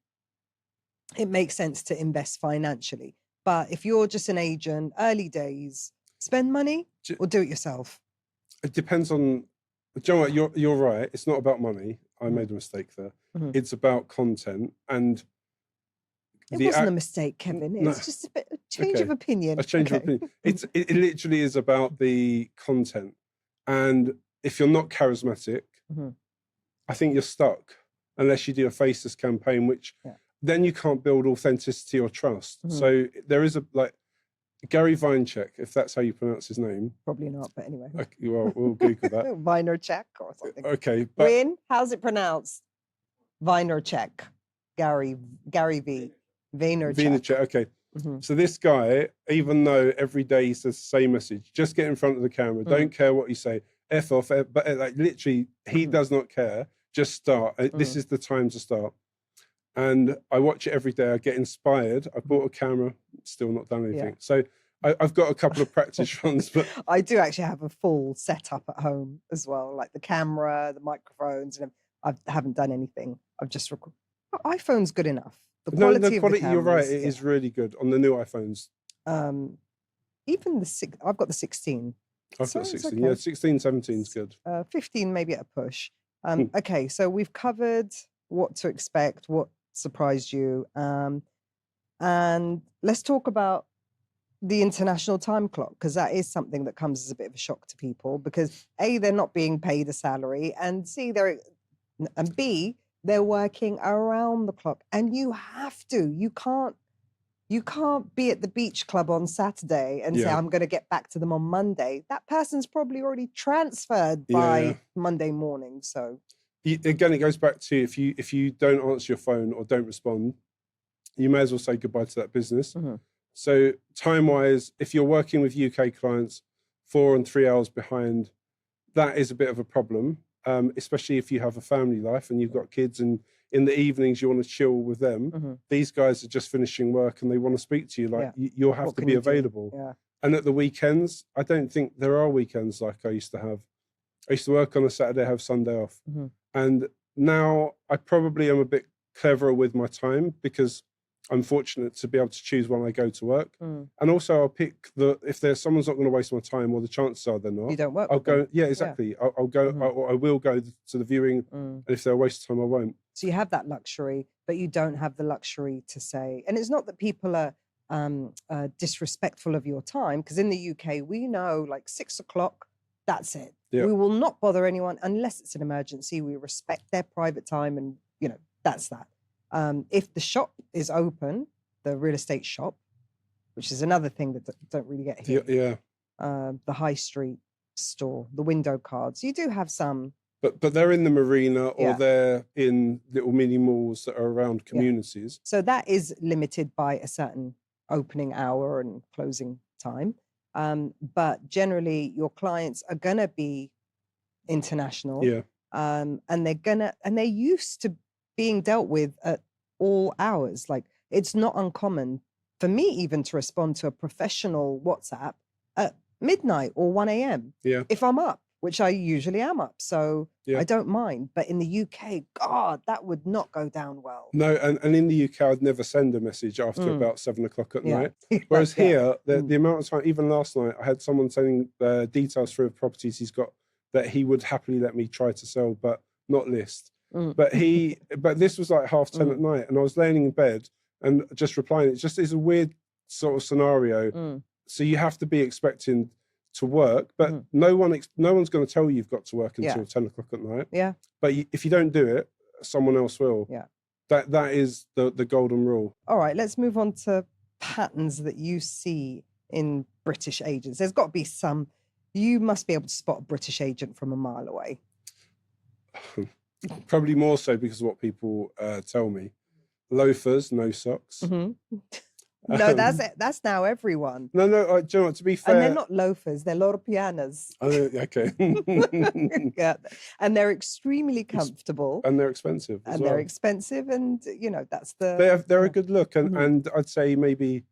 it makes sense to invest financially. But if you're just an agent, early days, spend money or do it yourself. It depends on. Do you know what? You're right. It's not about money. I made a mistake there. It's about content, and it wasn't a mistake, Kevin. It's just a bit a change of opinion. A change of opinion. It literally is about the content, and if you're not charismatic, I think you're stuck unless you do a faceless campaign, which then you can't build authenticity or trust. So there is Gary Vaynerchuk, if that's how you pronounce his name. Probably not, but anyway. Okay, well, we'll Google that. Vaynerchuk or something. Okay. But Win, how's it pronounced? Vaynerchuk. Gary V. Vaynerchuk. Okay. So this guy, even though every day he says the same message, just get in front of the camera, don't care what you say, F off, but like literally, he does not care. Just start. This is the time to start. And I watch it every day. I get inspired. I bought a camera, still not done anything. Yeah. So I've got a couple of practice runs. But I do actually have a full setup at home as well, like the camera, the microphones, and I haven't done anything. I've just recorded. iPhone's good enough. The quality of the cameras, you're right. It is really good on the new iPhones. Even I've got the 16. I've got 16. Okay. Yeah, 16, 17 is good. 15 maybe at a push. Okay, so we've covered what to expect, what surprised you, and let's talk about the international time clock, because that is something that comes as a bit of a shock to people, because A, they're not being paid a salary, and B, they're working around the clock, and you have to. You can't be at the beach club on Saturday and say, I'm going to get back to them on Monday. That person's probably already transferred by Monday morning. So again, it goes back to if you don't answer your phone or don't respond, you may as well say goodbye to that business. So time-wise, if you're working with UK clients 4 and 3 hours behind, that is a bit of a problem, especially if you have a family life and you've got kids and in the evenings you want to chill with them. These guys are just finishing work and they want to speak to you. You'll have to be available. And at the weekends, I don't think there are weekends like I used to have. I used to work on a Saturday, have Sunday off. And now I probably am a bit cleverer with my time because I'm fortunate to be able to choose when I go to work. And also I'll pick if there's someone's not going to waste my time, or the chances are they're not. You don't work I'll with go. them. Yeah, exactly. I'll go, or I will go to the viewing. And if they're a waste of time, I won't. So you have that luxury, but you don't have the luxury to say, and it's not that people are disrespectful of your time, because in the UK, we know like 6 o'clock, that's it. Yeah. We will not bother anyone unless it's an emergency. We respect their private time, and that's that. If the shop is open, the real estate shop, which is another thing that don't really get here. The high street store, the window cards, you do have some. But they're in the marina or they're in little mini malls that are around communities. So that is limited by a certain opening hour and closing time. But generally your clients are going to be international. And they're used to being dealt with at all hours. Like, it's not uncommon for me even to respond to a professional WhatsApp at midnight or 1 a.m. If I'm up, which I usually am up. So I don't mind. But in the UK, God, that would not go down well. No, and in the UK, I'd never send a message after about 7 o'clock at night. Whereas here, the amount of time, even last night, I had someone sending details through of properties he's got that he would happily let me try to sell, but not list. But this was like 10:30 at night, and I was laying in bed and just replying. It's a weird sort of scenario. So you have to be expecting to work, but no one's going to tell you you've got to work until 10 o'clock at night. But if you don't do it, someone else will. That is the golden rule. All right, let's move on to patterns that you see in British agents. There's got to be some. You must be able to spot a British agent from a mile away. Probably more so because of what people tell me. Loafers, no socks. No, that's now everyone. No, do you know what, to be fair... And they're not loafers, they're loro pianas. Okay. Yeah, and they're extremely comfortable. And they're expensive as well. They're expensive, and, that's the... They're a good look, and I'd say maybe...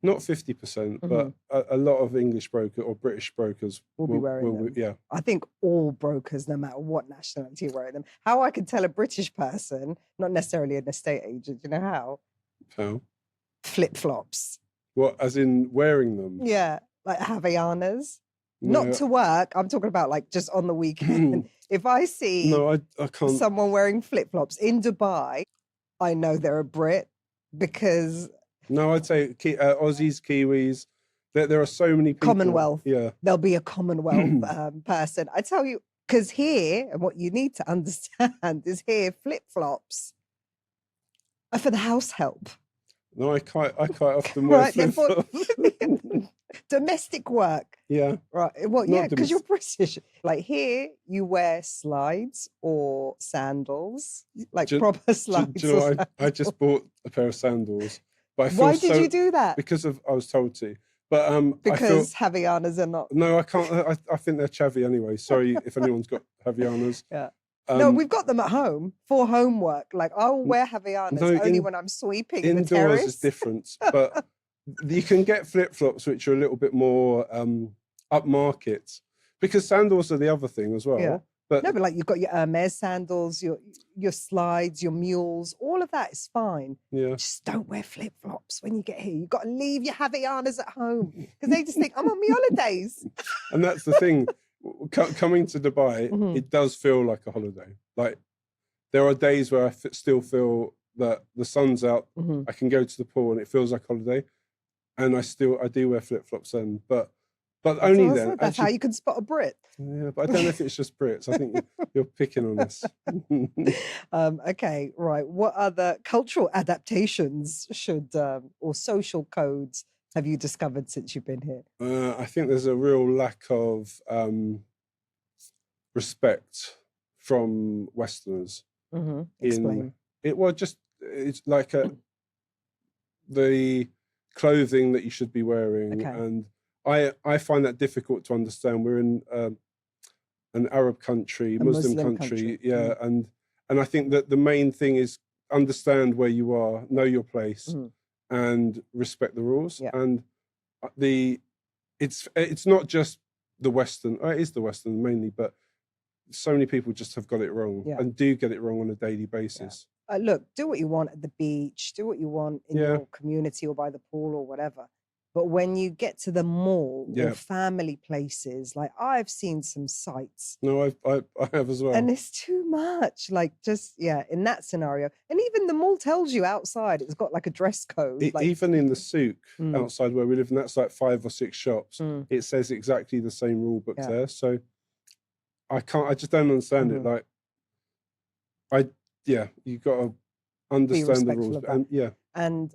Not 50%, but a lot of English broker or British brokers will be wearing them. Yeah. I think all brokers, no matter what nationality, are wearing them. How I can tell a British person, not necessarily an estate agent, you know how? How? Flip-flops. What, as in wearing them? Yeah, like Havaianas. No. Not to work. I'm talking about like just on the weekend. If I see I can't. Someone wearing flip-flops in Dubai, I know they're a Brit because... No, I'd say Aussies, Kiwis. There are so many people. Commonwealth. Yeah. There'll be a Commonwealth person. I tell you, because here, and what you need to understand is here, flip-flops are for the house help. No, I quite often wear flip-flops. Domestic work. Yeah. Right. Well, yeah, because you're British. Like here, you wear slides or sandals, like proper slides. Do you know what? I just bought a pair of sandals. But I feel Why did you do that? Because I was told to. But because Havaianas are not. No, I can't. I think they're chavvy anyway. Sorry if anyone's got Havaianas. Yeah. No, we've got them at home for homework. Like I'll wear Havaianas only when I'm sweeping the terrace. Indoors is different, but you can get flip-flops which are a little bit more upmarket, because sandals are the other thing as well. Yeah. But like you've got your Hermes sandals, your slides, your mules, all of that is fine. Yeah. Just don't wear flip-flops when you get here. You've got to leave your Havaianas at home because they just think, I'm on my holidays. And that's the thing. Coming to Dubai, it does feel like a holiday. Like there are days where I still feel that the sun's out, I can go to the pool and it feels like a holiday. And I do wear flip-flops then, but only then. That's how you can spot a Brit. Yeah, but I don't know if it's just Brits. I think you're picking on us. Okay, right. What other cultural adaptations or social codes have you discovered since you've been here? I think there's a real lack of respect from Westerners. Explain. It's like the clothing that you should be wearing, and I find that difficult to understand. We're in an Arab country, Muslim country, yeah, and I think that the main thing is understand where you are, know your place, and respect the rules. Yeah. And it's not just the Western. It is the Western mainly, but so many people just have got it wrong and do get it wrong on a daily basis. Yeah. Look, do what you want at the beach, do what you want in your community or by the pool or whatever. But when you get to the mall or family places, like I've seen some sights. No, I have as well. And it's too much. Like just, in that scenario. And even the mall tells you outside, it's got like a dress code. Even in the souk outside where we live, and that's like 5 or 6 shops, it says exactly the same rule book there. So I just don't understand it. Like, you've got to understand the rules. And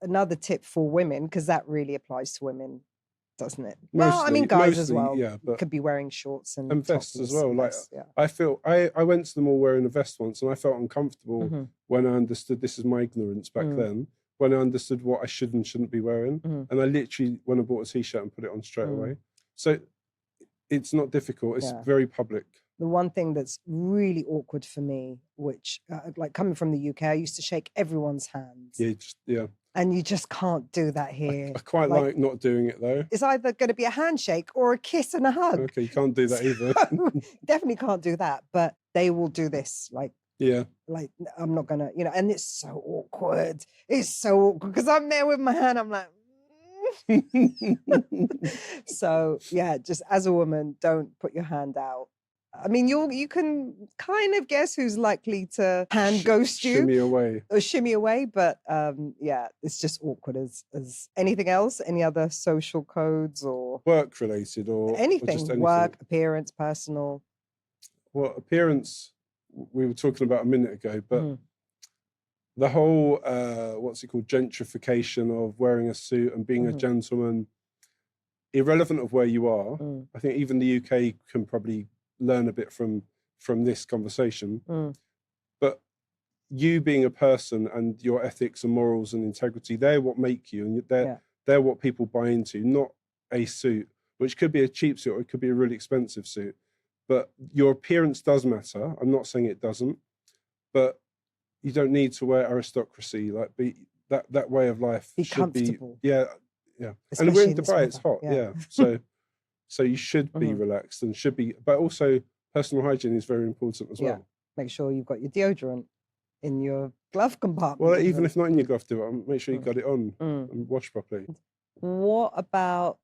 another tip for women, because that really applies to women, doesn't it? Mostly, guys as well. Yeah, but could be wearing shorts and vests as well. Like I feel, I went to the mall wearing a vest once, and I felt uncomfortable when I understood. This is my ignorance back then. When I understood what I should and shouldn't be wearing, and I literally went and bought a t-shirt and put it on straight away. So it's not difficult. It's very public. The one thing that's really awkward for me, which like coming from the UK, I used to shake everyone's hands. Yeah. And you just can't do that here. I quite like not doing it though. It's either going to be a handshake or a kiss and a hug. Okay, you can't do that either. Definitely can't do that. But they will do this, like I'm not gonna, and it's so awkward. It's so awkward because I'm there with my hand. I'm like. So just as a woman, don't put your hand out. I mean, you can kind of guess who's likely to hand ghost you, shimmy away, but it's just awkward as anything else. Any other social codes or work related or anything? Or just anything? Work, appearance, personal. Well, appearance we were talking about a minute ago, but the whole what's it called, gentrification of wearing a suit and being a gentleman, irrelevant of where you are. I think even the UK can probably learn a bit from from this conversation. Mm. But you being a person and your ethics and morals and integrity, they're what make you, and they're what people buy into, not a suit, which could be a cheap suit or it could be a really expensive suit. But your appearance does matter. I'm not saying it doesn't, but you don't need to wear aristocracy. Like, that way of life Be should comfortable. be, yeah. Especially And we're in this Dubai, it's weather. hot, So you should be relaxed and should be, but also personal hygiene is very important as well. Make sure you've got your deodorant in your glove compartment. Well, even if not in your glove, make sure you got it on and wash properly. What about,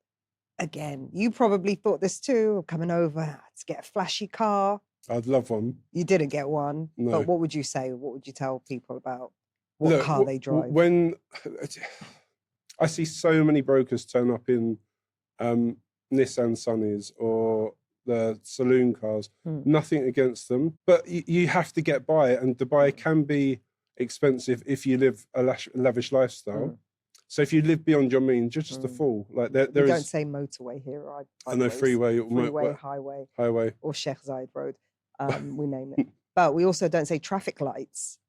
again, you probably thought this too, coming over to get a flashy car. I'd love one. You didn't get one. No. But what would you say? What would you tell people about what car they drive? When I see so many brokers turn up in Nissan Sunnies or the saloon cars, nothing against them, but you have to get by, and Dubai can be expensive if you live a lavish lifestyle. So if you live beyond your means, you're just a fool. Like we don't say motorway here. I know freeway, highway, or Sheikh Zayed Road. We name it, but we also don't say traffic lights.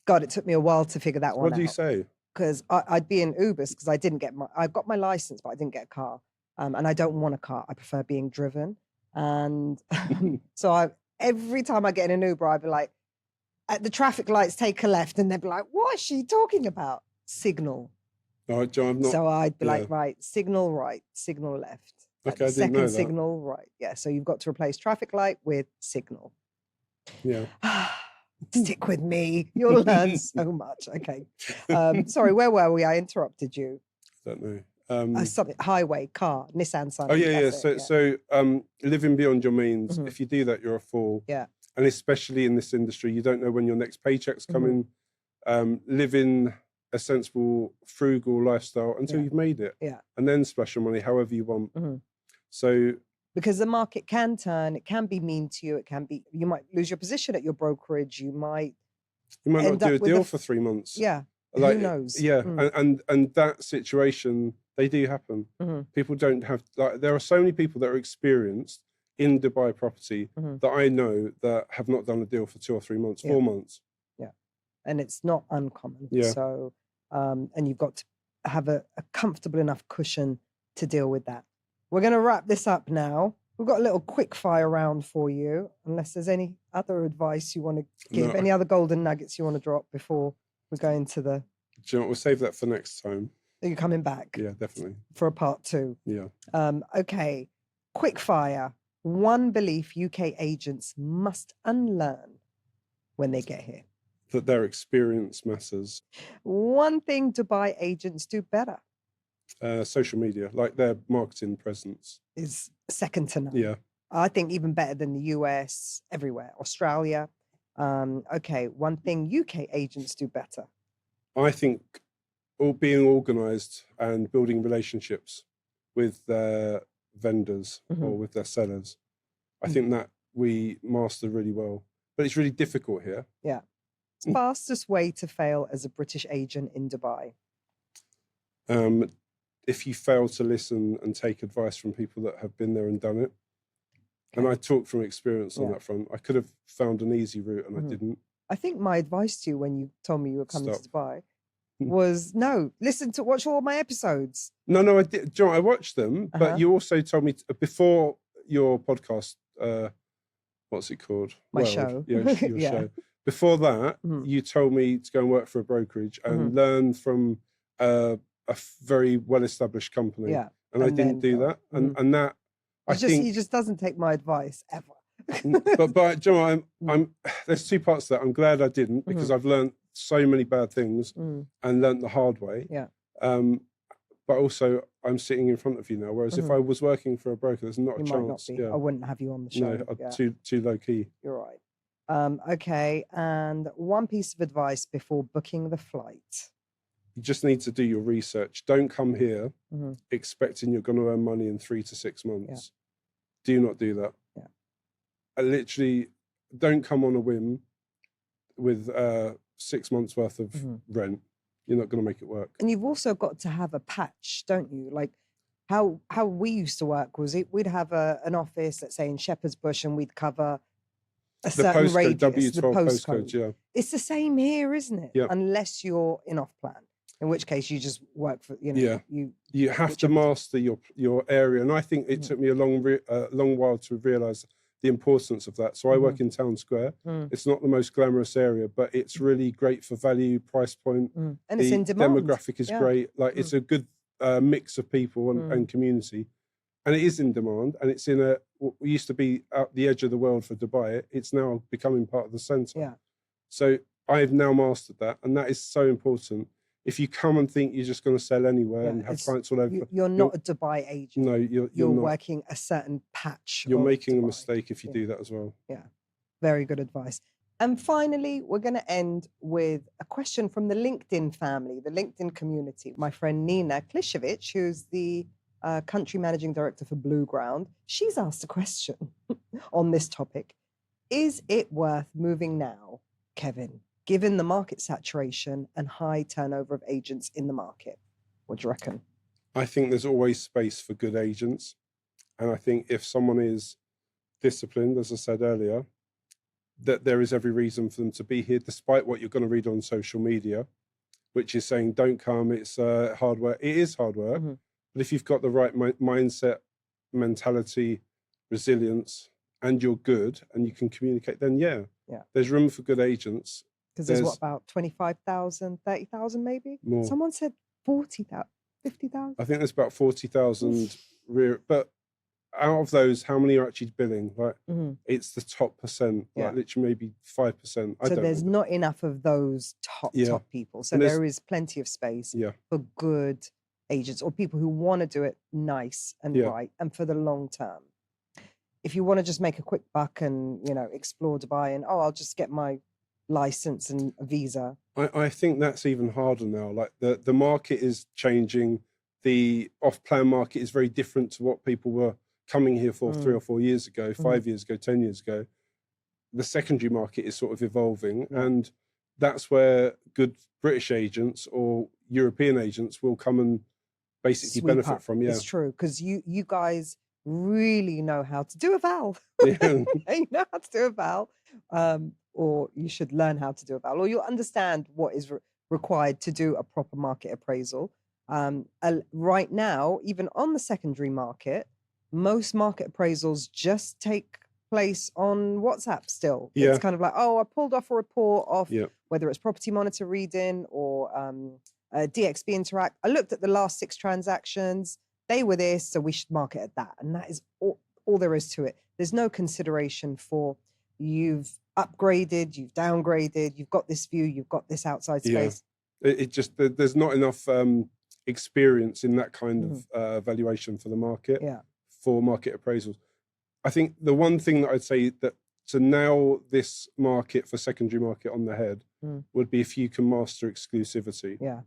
God, it took me a while to figure that one out. What do you say? Because I'd be in Ubers because I got my license, but I didn't get a car, and I don't want a car. I prefer being driven, and so every time I get in an Uber, I'd be like, at the traffic lights, take a left, and they'd be like, "What is she talking about?" Signal. No, John, I'm not. So I'd be like, right, signal right, signal left. Okay, I didn't know that. Second signal right. Yeah, so you've got to replace traffic light with signal. Yeah. Stick with me. You'll learn so much. Okay. Sorry, where were we? I interrupted you. I don't know. Something, highway, car, Nissan Sunny. Oh, yeah. So living beyond your means, if you do that, you're a fool. Yeah. And especially in this industry, you don't know when your next paycheck's coming. Living a sensible, frugal lifestyle until you've made it. Yeah. And then splash your money however you want. So, because the market can turn, it can be mean to you. It can be, you might lose your position at your brokerage. You might not do a deal for 3 months. Yeah. Like, who knows? Yeah. And that situation, they do happen. People don't have, like, there are so many people that are experienced in Dubai property that I know that have not done a deal for 2 or 3 months, 4 months. Yeah. And it's not uncommon. Yeah. So, and you've got to have a comfortable enough cushion to deal with that. We're going to wrap this up now. We've got a little quick fire round for you, unless there's any other advice you want to give, any other golden nuggets you want to drop before we go into the... Do you know what? We'll save that for next time. Are you coming back? Yeah, definitely. For a part 2? Yeah. Okay. Quick fire. One belief UK agents must unlearn when they get here. That their experience matters. One thing Dubai agents do better. Social media, like their marketing presence, is second to none. Yeah. I think even better than the US, everywhere, Australia. Okay, one thing UK agents do better. I think being organised and building relationships with their vendors or with their sellers. I think that we master really well, but it's really difficult here. Yeah. Fastest way to fail as a British agent in Dubai? If you fail to listen and take advice from people that have been there and done it. And I talk from experience on that front. I could have found an easy route and I didn't. I think my advice to you when you told me you were coming to Dubai was watch all my episodes. No, I did. John, I watched them, but you also told me before your podcast, what's it called? My show. Yeah, your show. Before that, you told me to go and work for a brokerage and learn from a very well-established company. Yeah. And I didn't do that. And that, he just doesn't take my advice ever. but John, there's 2 parts to that. I'm glad I didn't because I've learned so many bad things and learned the hard way. Yeah. But also, I'm sitting in front of you now. Whereas if I was working for a broker, there's not a chance. Might not be. Yeah. I wouldn't have you on the show. No, too low key. You're right. Okay. And one piece of advice before booking the flight. You just need to do your research. Don't come here expecting you're going to earn money in 3 to 6 months. Do not do that. Yeah. I literally don't come on a whim with 6 months worth of rent. You're not going to make it work. And you've also got to have a patch, don't you? Like how we used to work was we'd have an office, let's say in Shepherd's Bush, and we'd cover a The certain postcode, radius, the W12 postcode. postcode, yeah. It's the same here, isn't it? Yeah. Unless you're in off plan, in which case you just work for, you know, Yeah. You have to master your area. And I think it took me a long while to realise the importance of that. So I work in Town Square. It's not the most glamorous area, but it's really great for value, price point. And it's in demand. Demographic is great. Like it's a good mix of people and community. And it is in demand, and it's in what used to be at the edge of the world for Dubai. It's now becoming part of the centre. Yeah. So I've now mastered that, and that is so important. If you come and think you're just going to sell anywhere and have clients all over, you're not a Dubai agent. No, you're not. Working a certain patch. You're making Dubai. a mistake if you do that as well. Yeah, very good advice. And finally, we're going to end with a question from the LinkedIn family, the LinkedIn community. My friend Nina Klishevich, who's the country managing director for Blue Ground, she's asked a question on this topic. Is it worth moving now, Kevin, given the market saturation and high turnover of agents in the market? What do you reckon? I think there's always space for good agents. And I think if someone is disciplined, as I said earlier, that there is every reason for them to be here, despite what you're going to read on social media, which is saying, don't come, it's hard work. It is hard work. But if you've got the right mindset, mentality, resilience, and you're good and you can communicate, then there's room for good agents. Because there's what, about 25,000, 30,000 maybe? More. Someone said 40,000, 50,000? I think there's about 40,000 but out of those, how many are actually billing? Like it's the top percent, like literally maybe 5%. So there's not enough of those top people. So there is plenty of space for good agents or people who want to do it nice and right and for the long term. If you want to just make a quick buck and, you know, explore Dubai and, I'll just get my license and a visa. I think that's even harder now. Like the market is changing. The off-plan market is very different to what people were coming here for 3 or 4 years ago, 5 years ago, 10 years ago. The secondary market is sort of evolving, and that's where good British agents or European agents will come and basically benefit from. Yeah, it's true, because you guys really know how to do a val. You know how to do a val, or you should learn how to do a val, or you'll understand what is required to do a proper market appraisal. Right now, even on the secondary market, most market appraisals just take place on WhatsApp still. It's kind of like, I pulled off a report off whether it's Property Monitor reading or DXB Interact. I looked at the last 6 transactions. They were this, so we should market at that. And that is all there is to it. There's no consideration for you've upgraded, you've downgraded, you've got this view, you've got this outside space. It just, there's not enough experience in that kind of valuation for the market, for market appraisals. I think the one thing that I'd say that to nail this market for secondary market on the head would be if you can master exclusivity.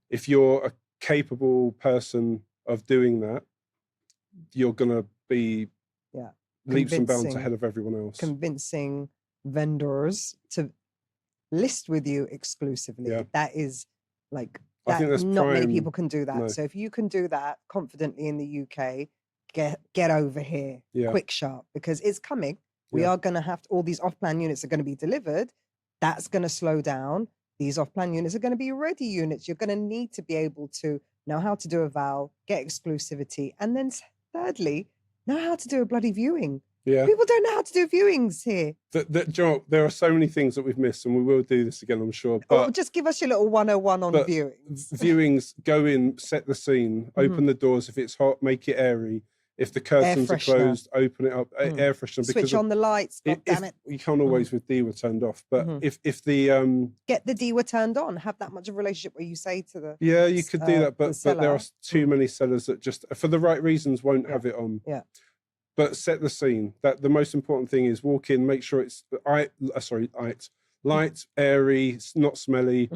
If you're a capable person of doing that, you're going to be leaps and bounds ahead of everyone else. Convincing vendors to list with you exclusively. That is like, I think that's not many people can do that. No. So if you can do that confidently in the UK, get over here quick, sharp, because it's coming. We are going to have all these off-plan units are going to be delivered. That's going to slow down. These off-plan units are going to be ready units. You're going to need to be able to know how to do a val, get exclusivity, and then thirdly, know how to do a bloody viewing. People don't know how to do viewings here. John, there are so many things that we've missed, and we will do this again, I'm sure. But just give us your little 101 on viewings. Viewings, go in, set the scene, open the doors. If it's hot, make it airy. If the curtains are closed, open it up. Air freshener. Switch on the lights. God damn it! You can't always with DEWA turned off, but if the get the DEWA turned on, have that much of a relationship where you say to the you could do that, but there are too many sellers that just for the right reasons won't have it on. But set the scene. That the most important thing is walk in, make sure it's light, airy, not smelly,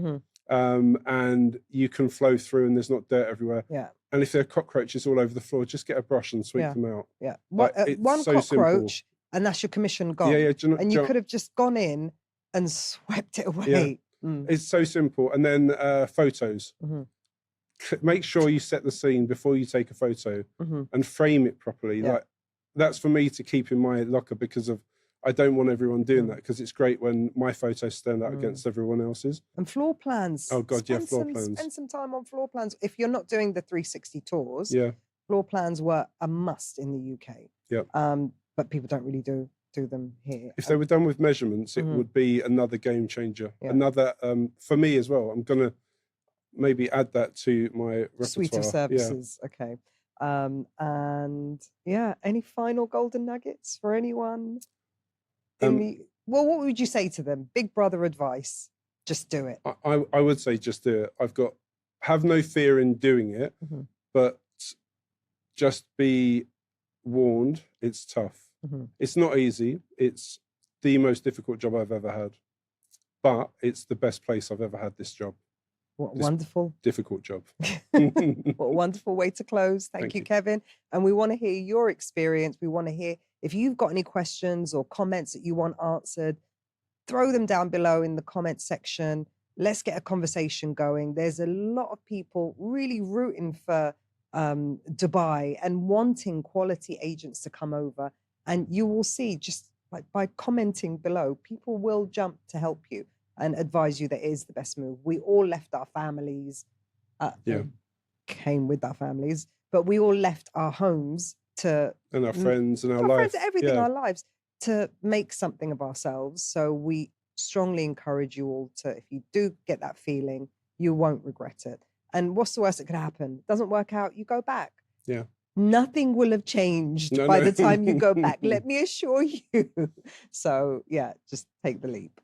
and you can flow through, and there's not dirt everywhere. And if there are cockroaches all over the floor, just get a brush and sweep them out. One so cockroach, simple. and that's your commission gone. And you could have just gone in and swept it away. It's so simple. And then photos. Make sure you set the scene before you take a photo and frame it properly. Like that's for me to keep in my locker because of I don't want everyone doing Mm. that, because it's great when my photos stand out Mm. against everyone else's. And floor plans. Oh God, yeah, floor Spend plans. some time on floor plans. If you're not doing the 360 tours, Yeah, floor plans were a must in the UK. Yep. But people don't really do them here. if they were done with measurements, it Mhm. would be another game changer. Yeah. Another for me as well. I'm gonna maybe add that to my repertoire. Suite of services. Okay. And yeah, any final golden nuggets for anyone? Well, what would you say to them? Big brother advice. Just do it. I would say just do it. Have no fear in doing it, Mhm. but just be warned, it's tough. Mhm. It's not easy. It's the most difficult job I've ever had, but it's the best place I've ever had this job. What a This wonderful, difficult job. what a wonderful way to close. Thank Thank you, you. Kevin. And we want to hear your experience. We want to hear if you've got any questions or comments that you want answered, throw them down below in the comment section. Let's get a conversation going. There's a lot of people really rooting for Dubai and wanting quality agents to come over. And you will see, just like by commenting below, people will jump to help you and advise you that it is the best move. We all left our families, Yeah. came with our families, but we all left our homes to And our friends and our friends, life. everything, Yeah. our lives, to make something of ourselves. So we strongly encourage you all to, if you do get that feeling, you won't regret it. And what's the worst that could happen? Doesn't work out, you go back. Yeah. Nothing will have changed No, by no. the time you go back. Let me assure you. So yeah, just take the leap.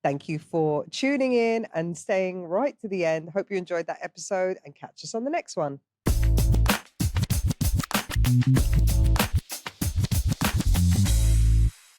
Thank you for tuning in and staying right to the end. Hope you enjoyed that episode, and catch us on the next one.